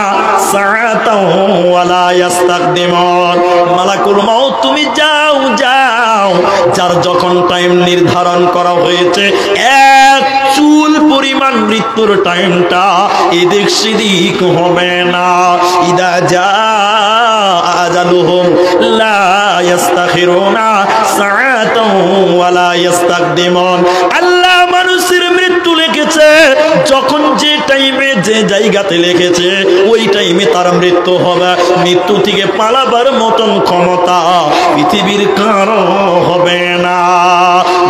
সাআতাও ওয়া লা ইস্তাকদিমুন। মালাকুল মউত তুমি যাও যাও, যার যখন টাইম নির্ধারণ করা হয়েছে, এক চুল পরিমাণ মৃত্যুর টাইমটা এদিক সেদিক হবে না। ইদা জাআ আজালুহুম লা ইস্তাখিরুনা সাআতাও ওয়া লা ইস্তাকদিমুন। আল্লাহ মানুষের মৃত্যু লিখেছে, যখন যে টাইমে যে জায়গাতে লিখেছে ওই টাইমে তার মৃত্যু হবে। মৃত্যু থেকে পালাবার মতন ক্ষমতা পৃথিবীর কারো হবে না।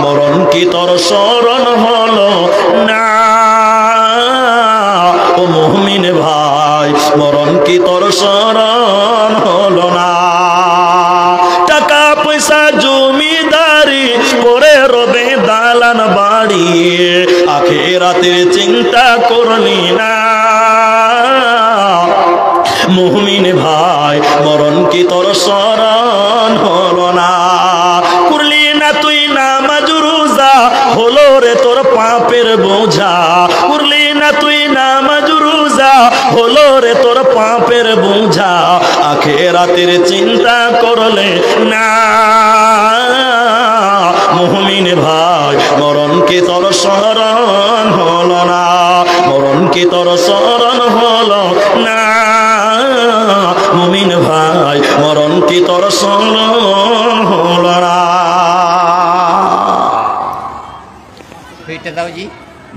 মরণ কি তোর স্মরণ হলো না ও মুমিন ভাই, মরণ কি তোর স্মরণ হলো না? টাকা পয়সা জমিদারি করে রবে দালান বাড়ি, আখিরাতের চিন্তা করলি না মুমিন ভাই, মরণ কি তোর স্মরণ হলো না? করলি না তুই নামাজ রোজা, হলো রে তোর পাপের বোঝা। করলি না তুই নামাজ রোজা, হলো রে তোর পাপের বোঝা। আখিরাতের চিন্তা করলে না মুমিন ভাই, মরণ কি তোর স্মরণ হলো না? মরণ কি তোর স্মরণ হলো না মুমিন ভাই, মরণ কি তোর স্মরণ হলো না? দাও জি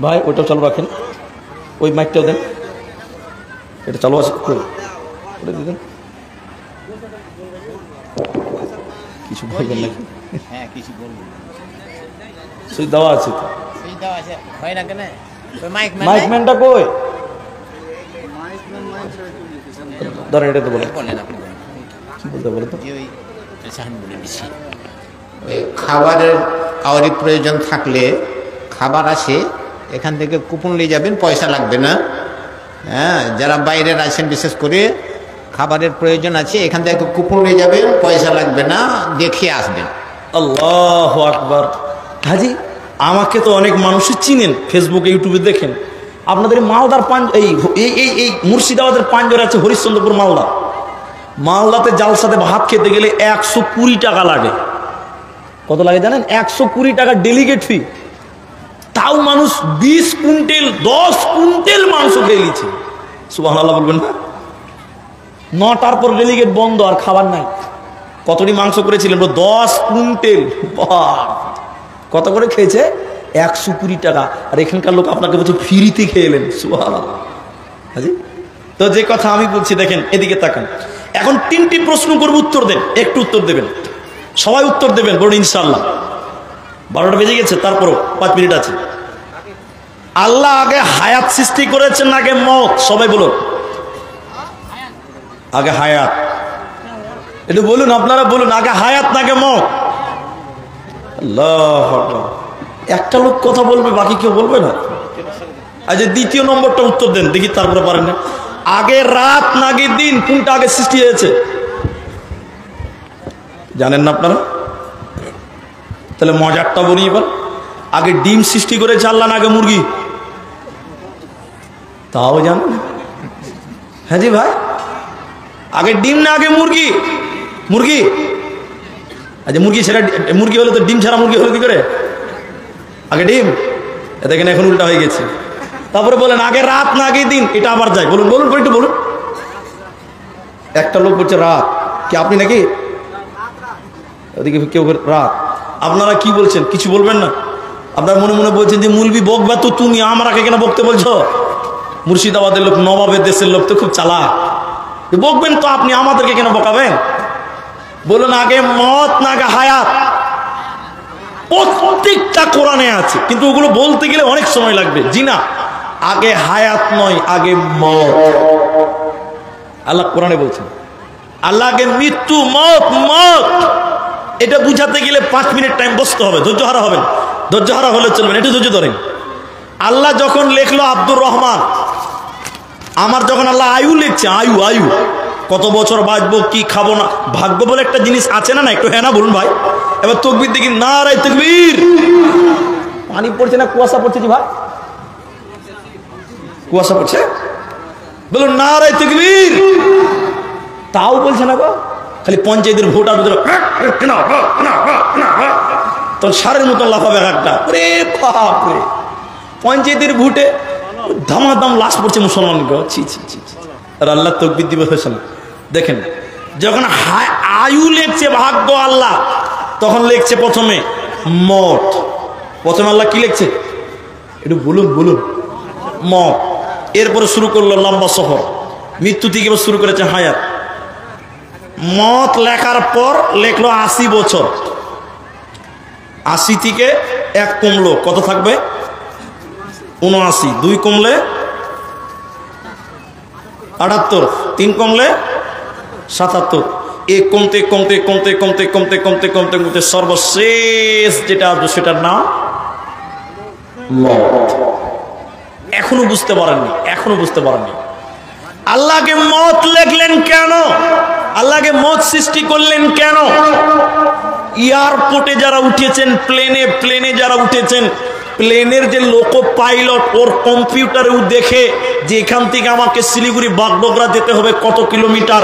ভাই ওইটাও চালু রাখেন, ওই মাইকটাও দেন, এটা চালু আছে, দেন। কিছু বলবেন নাকি? হ্যাঁ কিছু বলবো, সুই দেওয়া আছে তো, সুই দেওয়া আছে হয় না কেন? ওই মাইকম্যানটা কই? ধরেন এটা তো বলেন, বলেন আপনি কি বলতে বলো তো? ওই সাহান বলে দিচ্ছি, ওই খাবারের কাউরি প্রয়োজন থাকলে খাবার আসে, এখান থেকে কুপন নিয়ে যাবেন, পয়সা লাগবে না। হ্যাঁ, যারা বাইরের আছেন বিশেষ করে খাবারের প্রয়োজন আছে, এখান থেকে কুপন নিয়ে যাবেন, পয়সা লাগবে না, দেখিয়ে আসবেন। আল্লাহু আকবার। হাজি, আমাকে তো অনেক মানুষই চিনেন, ফেসবুকে ইউটিউবে দেখেন। আপনাদের মালদার এই মুর্শিদাবাদের পাঞ্জরে আছে হরিশ্চন্দ্রপুর মালদা। মালদাতে জালসাতে ভাত খেতে গেলে 120 টাকা লাগে। কত লাগে জানেন? 120 টাকা ডেলিগেট ফি। তাও মানুষ 20 কুইন্টাল 10 কুইন্টাল মাংস খেয়ে নিচ্ছে। সুবহানাল্লাহ বলবেন না? 9টার পর ডেলিগেট বন্ধ, আর খাবার নাই। কতটি মাংস করেছিলেন? 10 কুইন্টাল। কত করে খেয়েছে? 120 টাকা। আর এখানকার লোক আপনাকে বলছে ফ্রিতে খেয়ে এলেন। সুবহানাল্লাহ। হাজি, তো যে কথা আমি বলছি দেখেন, এদিকে তাকান। এখন 3টি প্রশ্ন করব, উত্তর দেন, একটু উত্তর দেবেন, সবাই উত্তর দেবেন, বলুন ইনশাআল্লাহ। 12টা বেজে গেছে, তারপরও 5 মিনিট আছে। আল্লাহ আগে হায়াত সৃষ্টি করেছেন আগে মওত? সবাই বলুন। আগে হায়াত, একটু বলুন, আপনারা বলুন, আগে হায়াত নাকি মওত? আল্লাহু আকবার। একটা লোক কথা বলবে, বাকি কেউ বলবে না। আজ দ্বিতীয় নম্বরটা উত্তর দেন দেখি, তারপরে পারেন না। আগে রাত নাকি দিন, কোনটা আগে সৃষ্টি হয়েছে জানেন না আপনারা? তাহলে মজারটা বলি এবার। আগে ডিম সৃষ্টি করেছে আল্লাহ না আগে মুরগি? তাও জান? হ্যাঁ জি ভাই, আগে ডিম না আগে মুরগি? মুরগি। আচ্ছা মুরগি ছাড়া, মুরগি হলে তো ডিম ছাড়া মুরগি হলো কি করে? আগে ডিম। দেখেন এখন উল্টা হয়ে গেছে। তারপরে বলেন আগে রাত না আগে দিন? এটা আবার যায়। বলুন বলুন একটু বলুন। একটা লোক বলছে রাত, কি আপনি নাকি? ওদিকে কেউ রাত। আপনারা কি বলছেন? কিছু বলবেন না? আপনার মনে মনে বলছেন যে মুলবি বকবা তো তুমি, আমাকে কেন বকতে বলছো? মুর্শিদাবাদের লোক, নবাবের দেশের লোক তো খুব চালাক, বকবেন তো আপনি, আমাদেরকে কেন বকাবেন? বলুন আগে মত না আগে হায়াত? প্রত্যেকটা কোরআনে আছে, কিন্তু ওগুলো বলতে গেলে অনেক সময় লাগবে। জি না, আগে হায়াত নয়, আগে মত। আল্লাহ কোরআনে বলছেন, আল্লাহ আগে মৃত্যু, মত। মত এটা বুঝাতে গেলে 5 মিনিট টাইম বসতে হবে, ধৈর্য হারা হবেন। ধৈর্য হারা হলে চলবেন, একটু ধৈর্য ধরেন। আল্লাহ যখন লেখলো আব্দুর রহমান, আমার যখন আল্লাহ আয়ু লিখছে, আয়ু আয়ু কত বছর বাঁচবো, কি খাবো না, ভাগ্য বলে একটা জিনিস আছে না? একটু হ্যাঁ না বলুন ভাই। এবার তকবীর দেখি, নারায়ে তাকবীর। পানি পড়ছে না কুয়াশা পড়ছে? জি ভাই, কুয়াশা পড়ছে। বলুন নারায়ে তাকবীর। তাও বলছে না গো, খালি পঞ্চায়েতের ভোট আর তোর সারের মতন লাফাবে একটা। পঞ্চায়েতের ভোটে ধামাধাম লাশ পড়ছে মুসলমান গো, ছি ছি ছি। আর আল্লাহ তাকবীর দিবস হয়েছে। দেখেন যখন আয়ু লেখছে ভাগ্য আল্লাহ, তখন লেখছে প্রথমে মত। প্রথমে আল্লাহ কি লিখছে একটু বলুন বলুন? মত। এরপরে শুরু করলো লম্বা সফর, মৃত্যু থেকে শুরু করেছে হায়াত। মত লেখার পর লেখলো 80 বছর। 80 থেকে 1 কমলো, কত থাকবে? 79। 2 কমলে 78, 3 কমলে 77। এক কমতে কমতে কমতে কমতে কমতে কমতে কমতে কমতে সর্বশেষ যেটা আসবে সেটার নাম মত। এখনো বুঝতে পারেননি? এখনো বুঝতে পারেননি? আল্লাহকে মত লেখলেন কেন? আল্লাহকে মত সৃষ্টি করলেন কেন? এয়ারপোর্টে যারা উঠেছেন, প্লেনে যারা উঠেছেন, প্লেনের যে লোকো পাইলট, ওর কম্পিউটারেও দেখে যে এখান থেকে আমাকে শিলিগুড়ি বাগডোগরা যেতে হবে কত কিলোমিটার,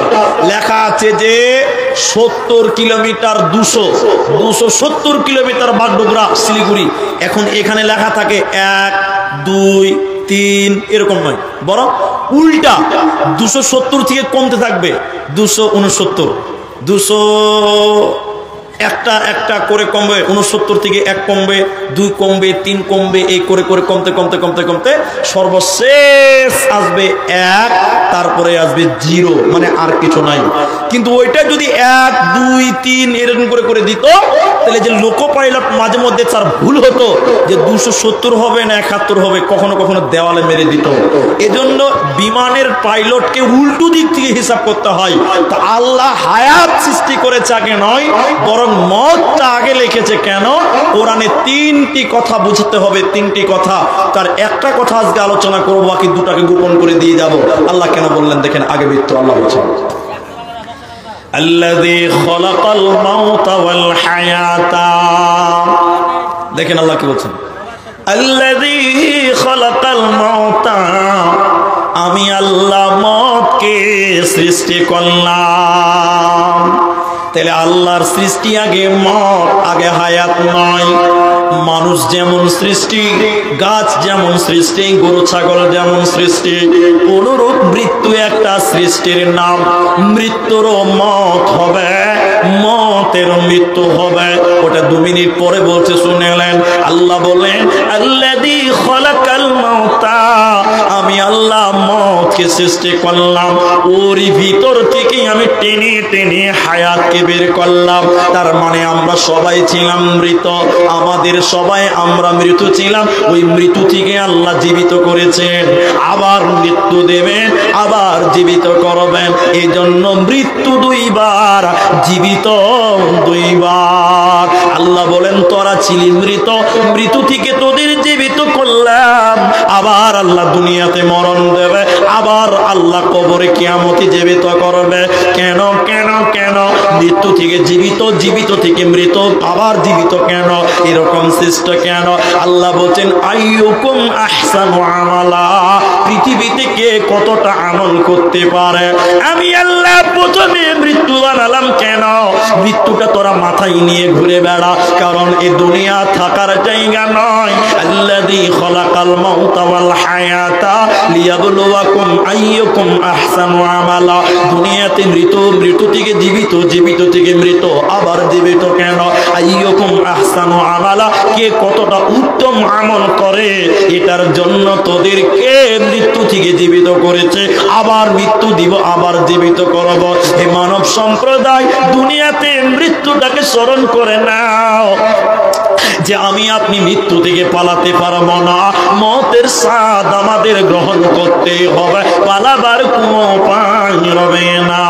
লেখা আছে যে 70 কিলোমিটার, 270 কিলোমিটার বাগডোগরা শিলিগুড়ি। এখন এখানে লেখা থাকে 1, 2, 3 এরকম নয়, বরং উল্টা 270 থেকে কমতে থাকবে 269, 200 একটা একটা করে কমবে, 69 থেকে 1 কমবে, 2 কমবে, 3 কমবে, এই করে করে কমতে কমতে কমতে কমতে সর্বশেষ আসবে 1, তারপরে আসবে 0, মানে আর কিছু নাই। কিন্তু ওইটা যদি 1, 2, 3 এরকম করে করে দিত, তাহলে যে লোকো পাইলট মাঝে মধ্যে তার ভুল হতো যে 270 হবে না 71 হবে, কখনো কখনো দেওয়ালে মেরে দিত। এজন্য বিমানের পাইলটকে উল্টো দিক থেকে হিসাব করতে হয়। তো আল্লাহ হায়াত সৃষ্টি করেছে আগে নয়, বরং মতটা আগে লিখেছে। কেন? কোরআনে 3টি কথা বুঝতে হবে, 3টি কথা। তার একটা কথা আজকে আলোচনা করব, বাকি 2টাকে গোপন করে দিয়ে যাব। আল্লাহ কেন বললেন দেখেন, আগে মৃত্যু আল্লাহ বলছেন আল্লাযী খালাকাল মাউতা ওয়াল হায়াতা। দেখেন আল্লাহ কি বলছেন, আল্লাযী খালাকাল মাউতা, আমি আল্লাহ মতকে সৃষ্টি করলাম। তাহলে আল্লাহর সৃষ্টি আগে মত, আগে হায়াত নয়। মানুষ যেমন সৃষ্টি, গাছ যেমন সৃষ্টি, গরু ছাগল যেমন সৃষ্টি, অনুরূপ মৃত্যু একটা সৃষ্টির নাম। মৃত্যুরও মত হবে, মতেরও মৃত্যু হবে। ওটা 2 মিনিট পরে বলছে, শুনেলেন? আল্লাহ বলেন আল্লাযী খালাকাল মাউতা, আমি আল্লাহ মতকে সৃষ্টি করলাম, ওরই ভিতর থেকে আমি টেনে টেনে হায়াতকে বের করলাম। তার মানে আমরা সবাই ছিলাম মৃত, আমাদের সবাই আমরা মৃত ছিলাম। ওই মৃত্যু থেকে আল্লাহ জীবিত করেছেন, আবার মৃত্যু দেবেন, আবার জীবিত করবেন। এই জন্য মৃত্যু 2 বার, জীবিত 2 বার। আল্লাহ বলেন তোরা ছিলি মৃত, মৃত্যু থেকে তোদের জীবিত করলাম, আবার আল্লাহ দুনিয়াতে মরণ দেবে, আবার আল্লাহ কবরে কিয়ামতে জীবিত করবে। কেন কেন কেন? মৃত্যু থেকে জীবিত, জীবিত থেকে মৃত, আবার জীবিত কেন? এরকম সৃষ্ট কেন? আল্লাহ বলছেন আইয়ুকুম আহসানু আমালা, পৃথিবীতে কে কতটা আমল করতে পারে। আমি আল্লাহ প্রথমে মৃত্যু বানালাম কেন? মৃত্যুটা তোরা মাথায় নিয়ে ঘুরে বেড়া, কারণ এই দুনিয়া থাকার জায়গা নয়। আল্লাযী খালাকাল মাউতা ওয়াল হায়াতা লিয়াবলুয়াকুম আইয়ুকুম আহসানু আমালা। দুনিয়াতে মৃত, মৃত্যু থেকে জীবিত, জীবিত থেকে মৃত, আবার জীবিত কেন? আইয়ুকুম আহসানু আমালা, কে কতটা উত্তম আমল করে এটার জন্য তোদেরকে মৃত্যু থেকে জীবিত করেছে, আবার মৃত্যু দিব, আবার জীবিত করব। এই মানব সম্প্রদায় দুনিয়াতে মৃত্যুটাকে স্মরণ করে নাও যে আমি আপনি মৃত্যু থেকে পালাতে পারবো না, মতের স্বাদ আমাদের গ্রহণ করতে হবে, পালাবার কোনো উপায় রবে না।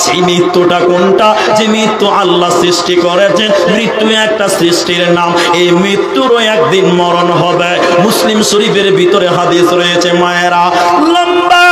সেই মৃত্যুটা কোনটা? যে মৃত্যু আল্লাহ সৃষ্টি করেছেন। মৃত্যু একটা সৃষ্টির নাম, এই মৃত্যুরও একদিন মরণ হবে। মুসলিম শরীফের ভিতরে হাদিস রয়েছে মায়েরা, লম্বা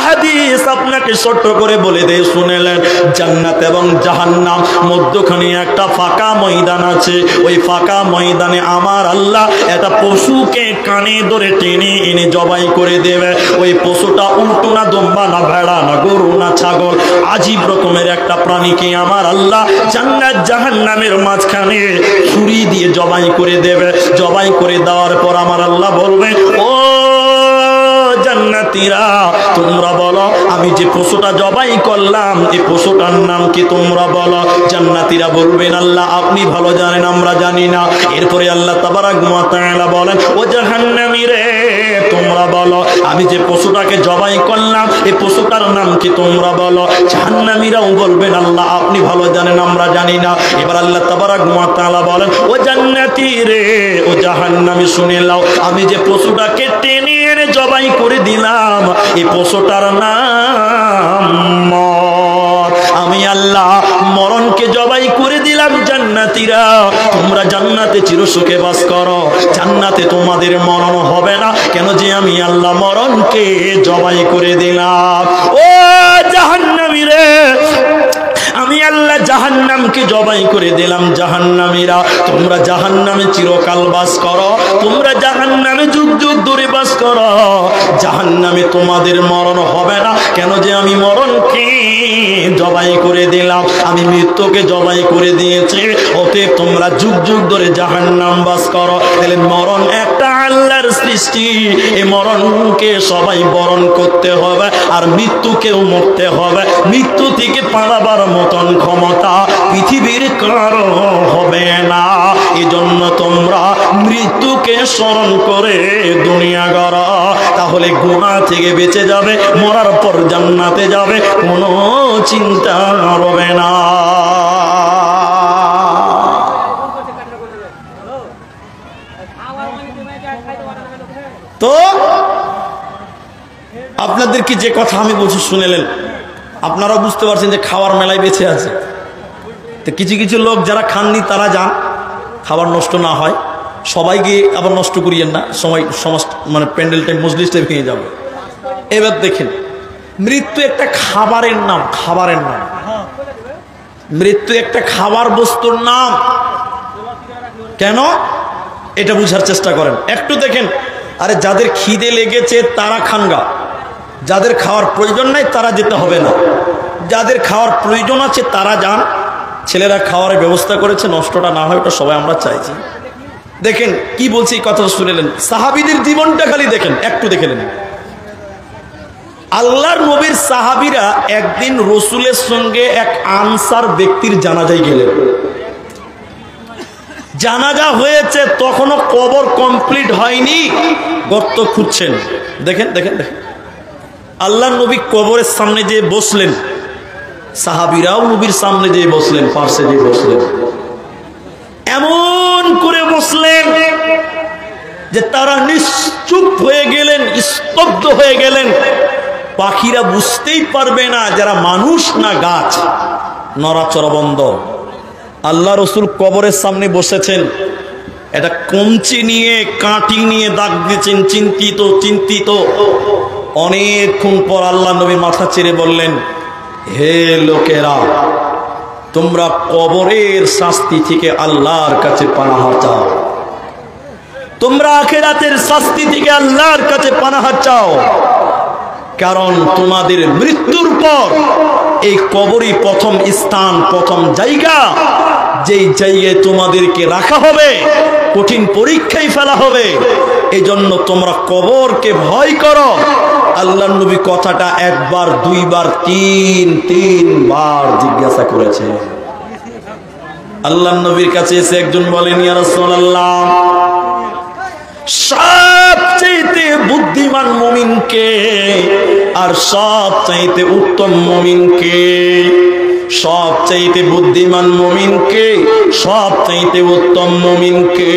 হাদিস, আপনাকে ছোট্ট করে বলে দিয়ে শুনেলেন। জান্নাত এবং জাহান্নাম মধ্যখানে একটা ফাঁকা ময়দান আছে। ওই ফাঁকা ময়দানে আমার আল্লাহ একটা পশুকে কানে ধরে টেনে এনে জবাই করে দেবে। ওই পশুটা উল্টো না দুম্বা না ভেড়া না গরু না ছাগল, আজীব রকমের একটা প্রাণীকে আমার আল্লাহ জান্নাত জাহান্নামের মাঝখানে ছুরি দিয়ে জবাই করে দেবে। জবাই করে দেওয়ার পর আমার আল্লাহ বলবে, ও জান্নাতীরা তোমরা বলো আমি যে পশুটা জবাই করলাম এই পশুটার নাম কি তোমরা বলো। জান্নাতীরা বলবেন আল্লাহ আপনি ভালো জানেন, আমরা জানি না। এরপরে আল্লাহ তাবারাক ওয়া তাআলা বলেন, ও জাহান্নামীরে তোমরা বলো আমি যে পশুটাকে জবাই করলাম এই পশুটার নাম কি তোমরা বলো। জাহান্নামীরাও বলবেন আল্লাহ আপনি ভালো জানেন, আমরা জানি না। এবার আল্লাহ তাবারাক ওয়া তাআলা বলেন, ও জান্নাতীরে ও জাহান্নামী শুনে নাও, আমি যে পশুটাকে টেনে এনে জবাই করে দিলাম এই পশুটার নাম মর। আমি আল্লাহ মরণকে জবাই করে দিলাম। জান্নাতীরা তোমরা জান্নাতে চিরসুখে বাস করো, জান্নাতে তোমাদের মরণ হবে না। কেন? যে আমি আল্লাহ মরণকে জবাই করে দিলাম। ও জাহান্নামীরে আমি আল্লাহ জাহান্নামকে জবাই করে দিলাম। জাহান্নামীরা তোমরা জাহান্নামে চিরকাল বাস করো, তোমরা জাহান্নামে যুগ যুগ ধরে বাস করো, জাহান্নামে তোমাদের মরণ হবে না। কেন? যে আমি মরণকে জবাই করে দিলাম, আমি মৃত্যুকে জবাই করে দিয়েছি। অতএব তোমরা যুগ যুগ ধরে জাহান্নাম বাস করো। তাহলে মরণ একটা আল্লাহর সৃষ্টি, এই মরণকে সবাই বরণ করতে হবে, আর মৃত্যুকেও মরতে হবে। মৃত্যু থেকে পালাবার মতন ক্ষমতা পৃথিবীর কারো হবে না। এজন্য তোমরা মৃত্যুকে স্মরণ করে দুনিয়া গড়া, তাহলে গুনাহ থেকে বেঁচে যাবে, মরার পর জান্নাতে যাবে, কোনো চিন্তা হবে না। তো আপনাদেরকে যে কথা আমি বলছি শুনেলেন, আপনারা বুঝতে পারছেন যে খাওয়ার মেলায় বেঁচে আছে। তো কিছু কিছু লোক যারা খাননি তারা যান, খাবার নষ্ট না হয়। সবাইকে আবার নষ্ট করিয়েন না, সমাজ মানে প্যান্ডেলটাই মজলিসটাই ভেঙে যাবে। এবার দেখেন, মৃত্যু একটা খাবারের নাম, খাবারের নাম। মৃত্যু একটা খাবার বস্তুর নাম। কেন? এটা বুঝার চেষ্টা করেন একটু। দেখেন, আরে যাদের খিদে লেগেছে তারা খানগা, যাদের খাওয়ার প্রয়োজন নাই তারা যেতে হবে না। যাদের খাওয়ার প্রয়োজন আছে তারা যান। ছেলেরা খাওয়ার ব্যবস্থা করেছে, নষ্টটা না হয় ওটা সবাই আমরা চাইছি। দেখেন কি বলছি, এই কথা শুনেলেন। সাহাবীদের জীবনটা খালি দেখেন, একটু দেখে নেন। আল্লাহর নবীর সাহাবীরা একদিন রসুলের সঙ্গে এক আনসার ব্যক্তির জানাজায় গেলেন। জানাজা হয়েছে, তখনও কবর কমপ্লিট হয়নি, গর্ত খুঁজছেন। দেখেন দেখেন দেখেন, আল্লাহর নবী কবরের সামনে যে বসলেন, সাহাবীরাও নবীর সামনে যে বসলেন, পাশে যে বসলেন, এমন করে বসলেন যে তারা নিশ্চুপ হয়ে গেলেন, স্তব্ধ হয়ে গেলেন। পাখিরা বুঝতেই পারবে না যারা মানুষ না গাছ, নড়াচড়া বন্ধ। আল্লাহ রসুল কবরের সামনে বসেছেন, এটা কঞ্চি নিয়ে কাঁটি নিয়ে দাগ দিয়েছেন, চিন্তিত চিন্তিত। অনেকক্ষণ পর আল্লাহ নবী মাথা চেড়ে বললেন, হে লোকেরা, তোমরা কবরের শাস্তি থেকে আল্লাহর কাছে পানাহ চাও, তোমরা আখিরাতের শাস্তি থেকে আল্লাহর কাছে পানাহ চাও, কারণ তোমাদের মৃত্যুর পর এই কবরই প্রথম স্থান, প্রথম জায়গা, যেই জায়গায় তোমাদেরকে রাখা হবে, কঠিন পরীক্ষায় ফেলা হবে। এই জন্য তোমরা কবরকে ভয় করো। আল্লাহ নবী কথাটা একবার, দুইবার, তিনবার জিজ্ঞাসা করেছে। আল্লাহ নবীর কাছে এসে একজন বলেন, ইয়া রাসূলুল্লাহ, সবচাইতে বুদ্ধিমান মুমিন কে আর সবচাইতে উত্তম মুমিন কে? সবচাইতে বুদ্ধিমান মুমিন কে, সবচাইতে উত্তম মুমিন কে?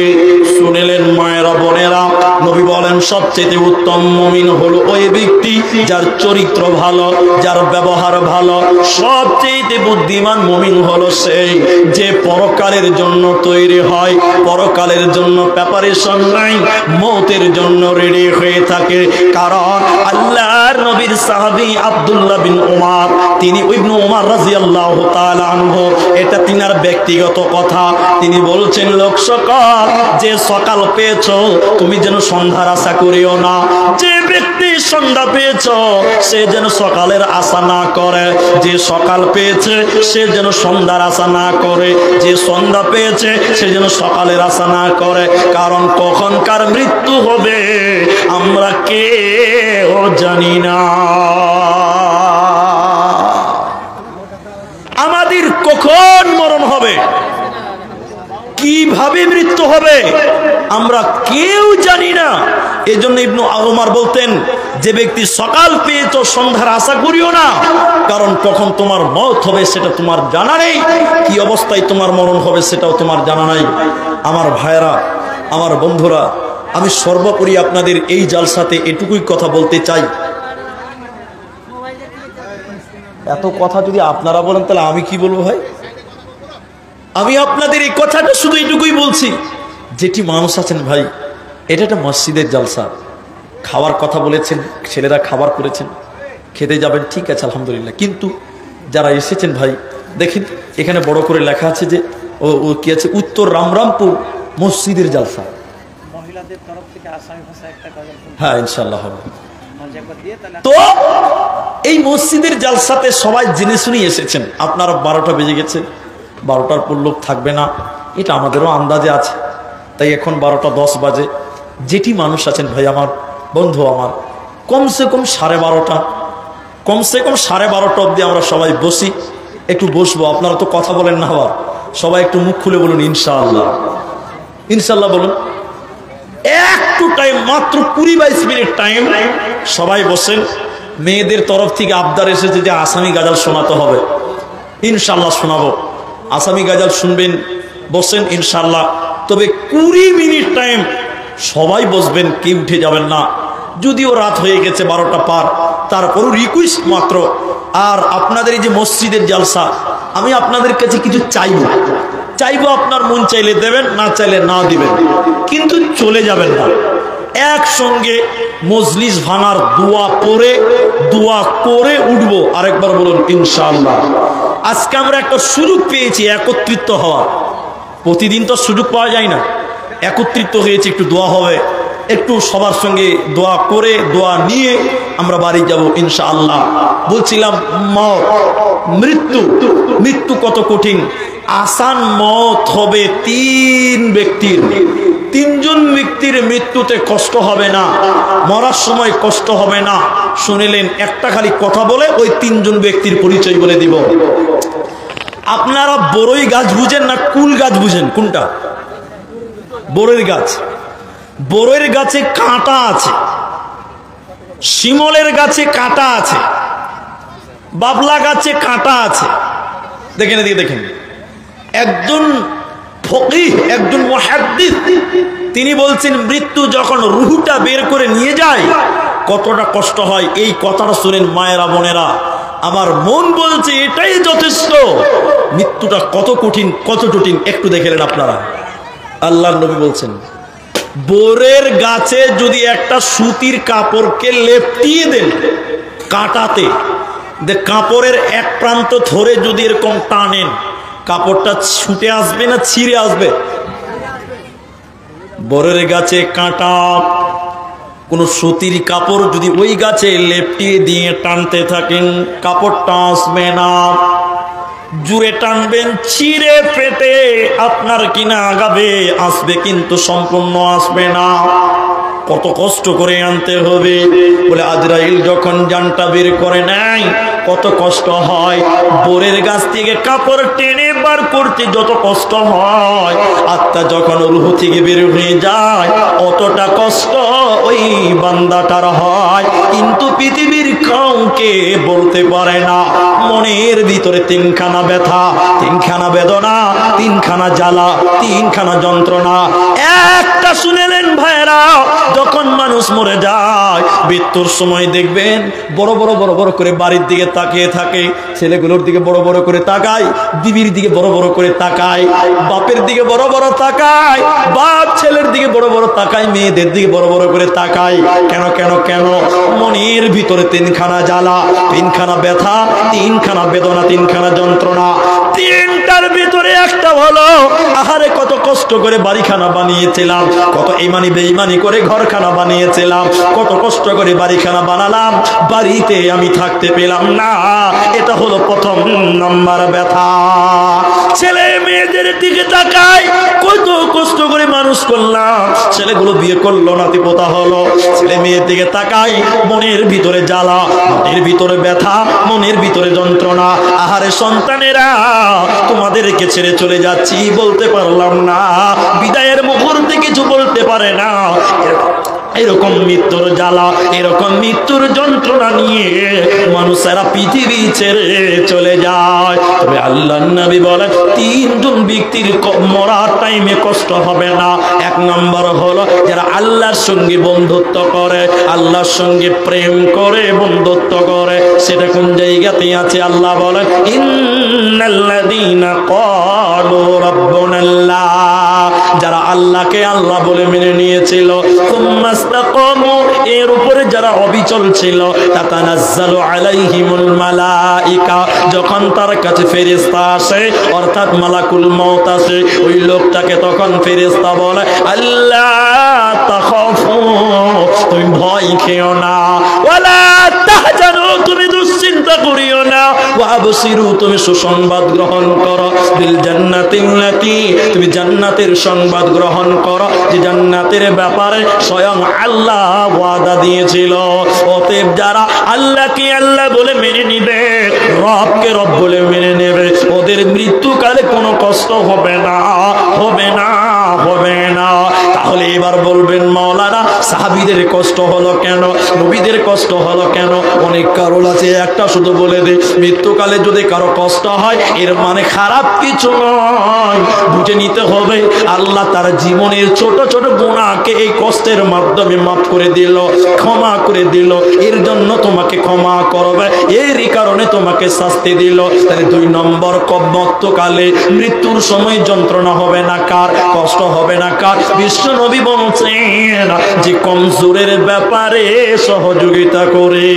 শুনলেন মায়েরা, বোনেরা, নবী বলেন সবচাইতে উত্তম মুমিন হলো ওই ব্যক্তি যার চরিত্র ভালো, যার ব্যবহার ভালো। সবচাইতে বুদ্ধিমান মুমিন হলো সেই যে পরকালের জন্য তৈরি হয়, পরকালের জন্য প্রিপারেশন নাই, মওতের জন্য রেডি হয়ে থাকে। কারণ আল্লাহর নবীর সাহাবী আব্দুল্লাহ বিন উমর, তিনি ইবনে উমর রাদিয়াল্লাহু তাআলা আনহু, এটা তিনার ব্যক্তিগত কথা, তিনি বলছেন, লোক সকল, যে সকাল পেয়েছো তুমি যেন সন্ধ্যার আশা করিও না। যে ব্যক্তি সন্ধ্যা পেয়েছো সে যেন সকালের আশা না করে। যে সকাল পেয়েছে সে যেন সন্ধ্যার আশা না করে। যে সন্ধ্যা পেয়েছে সে যেন সকালের আশা না করে। কারণ কখনকার মৃত্যু হবে আমরা কেউ জানি না। আমাদের কখন মরণ হবে, কিভাবে মৃত্যু হবে আমরা কেউ জানি না। এই জন্য ইবনে উমর বলতেন, যে ব্যক্তি সকাল পেয়েছো সন্ধ্যার আশা করিও না, কারণ কখন তোমার মওত হবে সেটা তোমার জানা নেই, কি অবস্থায় তোমার মরণ হবে সেটাও তোমার জানা নাই। আমার ভাইরা, আমার বন্ধুরা, আমি সর্বোপরি আপনাদের এই জালসাতে এটুকুই কথা বলতে চাই। এত কথা যদি আপনারা বলেন তাহলে আমি কি বলবো ভাই? আমি আপনাদের এই কথাটা শুধু এটুকুই বলছি, যেটি মানুষ আছেন ভাই, এটা একটা মসজিদের জালসা, খাওয়ার কথা বলেছেন, ছেলেরা খাবার করেছেন, খেতে যাবেন, ঠিক আছে আলহামদুলিল্লাহ। কিন্তু যারা এসেছেন ভাই, দেখেন এখানে বড় করে লেখা আছে যে ও কি আছে, উত্তর রামরামপুর মসজিদের জালসা। মহিলাদের তরফ থেকে আসামি ভাষা একটা কথা, হ্যাঁ ইনশাআল্লাহ হবে। তো এই মসজিদের জালসাতে সবাই জেনে শুনে এসেছেন। আপনারা 12টা বেজে গেছে, 12টার পর লোক থাকবে না, এটা আমাদেরও আন্দাজে আছে। তাই এখন 12টা 10 বাজে। যেটি মানুষ আছেন ভাই, আমার বন্ধু, আমার কমসে কম 12:30, কমসে কম 12:30 অবধি আমরা সবাই বসি, একটু বসবো। আপনারা তো কথা বলেন না, আবার সবাই একটু মুখ খুলে বলুন ইনশাআল্লাহ, ইনশাআল্লাহ বলুন। একটু টাইম, মাত্র 20-22 মিনিট টাইম, সবাই বসেন। মেয়েদের তরফ থেকে আবদার এসেছে যে আসামি গাজাল শোনাতে হবে, ইনশাআল্লাহ শোনাবো। আসামি গাজাল শুনবেন, বসেন ইনশাআল্লাহ। তবে 20 মিনিট টাইম সবাই বসবেন, কেউ উঠে যাবেন না। যদিও রাত হয়ে গেছে 12টা পার, তারপরও রিকোয়েস্ট মাত্র। আর আপনাদের এই যে মসজিদের জালসা, আমি আপনাদের কাছে কিছু চাইবো, আপনার মন চাইলে দেবেন, না চাইলে না দিবেন, কিন্তু চলে যাবেন না। একসঙ্গে মজলিস ভাঙার দোয়া করে উঠবো। আরেকবার বলুন ইনশাআল্লাহ। আজকে আমরা একটা সুযোগ পেয়েছি একত্রিত হওয়ার। প্রতিদিন তো সুযোগ পাওয়া যায় না। একত্রিত হয়েছে, একটু দোয়া হবে, একটু সবার সঙ্গে দোয়া করে, দোয়া নিয়ে আমরা বাড়ি যাব ইনশাআল্লাহ। বলছিলাম মৃত্যু কত কঠিন। আসান মওত হবে 3 ব্যক্তির, 3জন ব্যক্তির মৃত্যুতে কষ্ট হবে না, মরার সময় কষ্ট হবে না। শুনিলেন, একটা খালি কথা বলে ওই 3জন ব্যক্তির পরিচয় বলে দিব। আপনারা বড়ই গাছ বুঝেন না কুল গাছ বুঝেন? কোনটা? বড়ের গাছ। বড়ের গাছে কাঁটা আছে, শিমলের গাছে কাঁটা আছে, বাবলা গাছে কাঁটা আছে। দেখেন এদিকে দেখেন, একজন ফকিহ, একজন মুহাদ্দিস, তিনি বলছেন মৃত্যু যখন রুহটা বের করে নিয়ে যায় কতটা কষ্ট হয়। এই কথাটা শুনেন মায়েরা, বোনেরা, আমার মন বলছে এটাই যথেষ্ট। মৃত্যুটা কত কঠিন, কত কঠিন একটু দেখে নেন আপনারা। আল্লাহর নবী বলছেন, বোরের গাছে যদি একটা সুতির কাপড়কে লেপটিয়ে দেন কাঁটাতে, কাপড়ের এক প্রান্ত ধরে যদি এরকম টানেন, কাপড়টা ছুটে আসবে না ছিঁড়ে আসবে? বোরের গাছে কাঁটা, কোন সুতির কাপড় যদি ওই গাছে লেপটিয়ে দিয়ে টানতে থাকেন, কাপড়টা আসবে না। জুড়ে টানবেন, ছিঁড়ে ফেটে আপনার কিনা আগাবে, আসবে কিন্তু সম্পূর্ণ আসবে না। কত কষ্ট করে আনতে হবে। বলে আজরাইল যখন জানটা বের করে নেয় কত কষ্ট হয়। বোরের গাছ থেকে কাপড় টেনে বার করতে যত কষ্ট হয়, আত্মা যখন রূহ থেকে বের হয়ে যায় অতটা কষ্ট ওই বান্দাটার হয়, কিন্তু পৃথিবীর কাউকে বলতে পারে না। মনের ভিতরে তিনখানা ব্যথা, তিনখানা বেদনা, তিনখানা জ্বালা, তিনখানা যন্ত্রণা। একটা শুনেলেন ভাইরা, যখন মানুষ মরে যায় মৃত্যুর সময় দেখবেন বড় বড় বড় বড় করে বাড়ির দিকে তাকিয়ে থাকে, ছেলেগুলোর দিকে বড় বড় করে তাকায়, বিবির দিকে বড় বড় করে তাকায়, বাপের দিকে বড় বড় তাকায়, বাপ ছেলের দিকে বড় বড় তাকায়, মেয়েদের দিকে বড় বড় করে তাকায়। কেন কেন কেন? মনের ভিতরে তিনখানা জ্বালা, তিনখানা ব্যথা, তিনখানা বেদনা, তিনখানা যন্ত্রণা। তিনটার ভিতরে একটা হলো, আহারে কত কষ্ট করে বাড়িখানা বানিয়েছিলাম, কত ইমানি বেঈমানি করে ঘরখানা বানিয়েছিলাম, কত কষ্ট করে বাড়িখানা বানালাম, বাড়িতে আমি থাকতে পেলাম না। এটা হলো প্রথম নাম্বার ব্যথা। ছেলে মেয়েদের দিকে তাকায়, কত কষ্ট করে মানুষ করলাম, ছেলেগুলো বিয়ে করলো, নাতি পোতা হলো। ছেলে মেয়ের দিকে তাকায়, মনের ভিতরে জ্বালা, মনের ভিতরে ব্যথা, মনের ভিতরে যন্ত্রণা। আহারে সন্তানেরা, তোমাদেরকে ছেড়ে চলে যাচ্ছি, বলতে পারলাম না, বিদায়ের মুহূর্তে কিছু বলতে পারে না। এরকম মৃত্যুর জ্বালা, এরকম মৃত্যুর যন্ত্রণা নিয়ে মানুষেরা পৃথিবী ছেড়ে চলে যায়। তবে আল্লাহর নবী বলেন তিনজন ব্যক্তির মরার টাইমে কষ্ট হবে না। এক নম্বর হলো যারা আল্লাহর সঙ্গে বন্ধুত্ব করে, আল্লাহর সঙ্গে প্রেম করে, বন্ধুত্ব করে। সেটা কোন জায়গাতে আছে? আল্লাহ বলেন ইন্নাল্লাযীনা ক্বালু রাব্বুনাল্লাহ, যারা আল্লাহকে আল্লাহ বলে মেনে নিয়েছিল, এর উপরে যারা অবিচল ছিল, তাতানাজ্জালু আলাইহিমুল মালাইকা, যখন তার কাছে ফেরেশতা আসে অর্থাৎ মালাকুল মউত আসে, ওই লোকটাকে তখন ফেরেশতা বলে আল্লাহ তাখাফু, তুমি ভয় খেও না, ওয়ালা তাহজানু, তুমি দুশ্চিন্তা করিও না, ওয়া আবসিরু, তুমি সুসংবাদ গ্রহণ করো, বিল জান্নাতিল্লাতী, তুমি জান্নাতের সংবাদ গ্রহণ করো, যে জান্নাতের ব্যাপারে স্বয়ং আল্লাহ ওয়াদা দিয়েছিল। অতএব যারা আল্লাহকে আল্লাহ বলে মেনে নিবে, রবকে রব বলে মেনে নেবে, ওদের মৃত্যুকালে কোনো কষ্ট হবে না, হবে না, হবে না। তাহলে এবার বলবেন মাওলানা সাহাবীদের কষ্ট হলো কেন, নবীদের কষ্ট হলো কেন? অনেক কারণ আছে, একটা শুধু বলে দে। মৃত্যুকালে যদি কারো কষ্ট হয় এর মানে খারাপ কিছু নয়, বুঝে নিতে হবে আল্লাহ তার জীবনের ছোট ছোট গুনাহকে এই কষ্টের মাধ্যমে মাফ করে দিল, ক্ষমা করে দিল, এর জন্য তোমাকে ক্ষমা করবে, এরই কারণে তোমাকে শাস্তি দিল। তাহলে দুই নম্বর, মৃত্যুকালে মৃত্যুর সময় যন্ত্রণা হবে না কার, কষ্ট হবে না কার? বিশ্ব নবী বলছেন যে কমজোরের ব্যাপারে সহযোগিতা করে।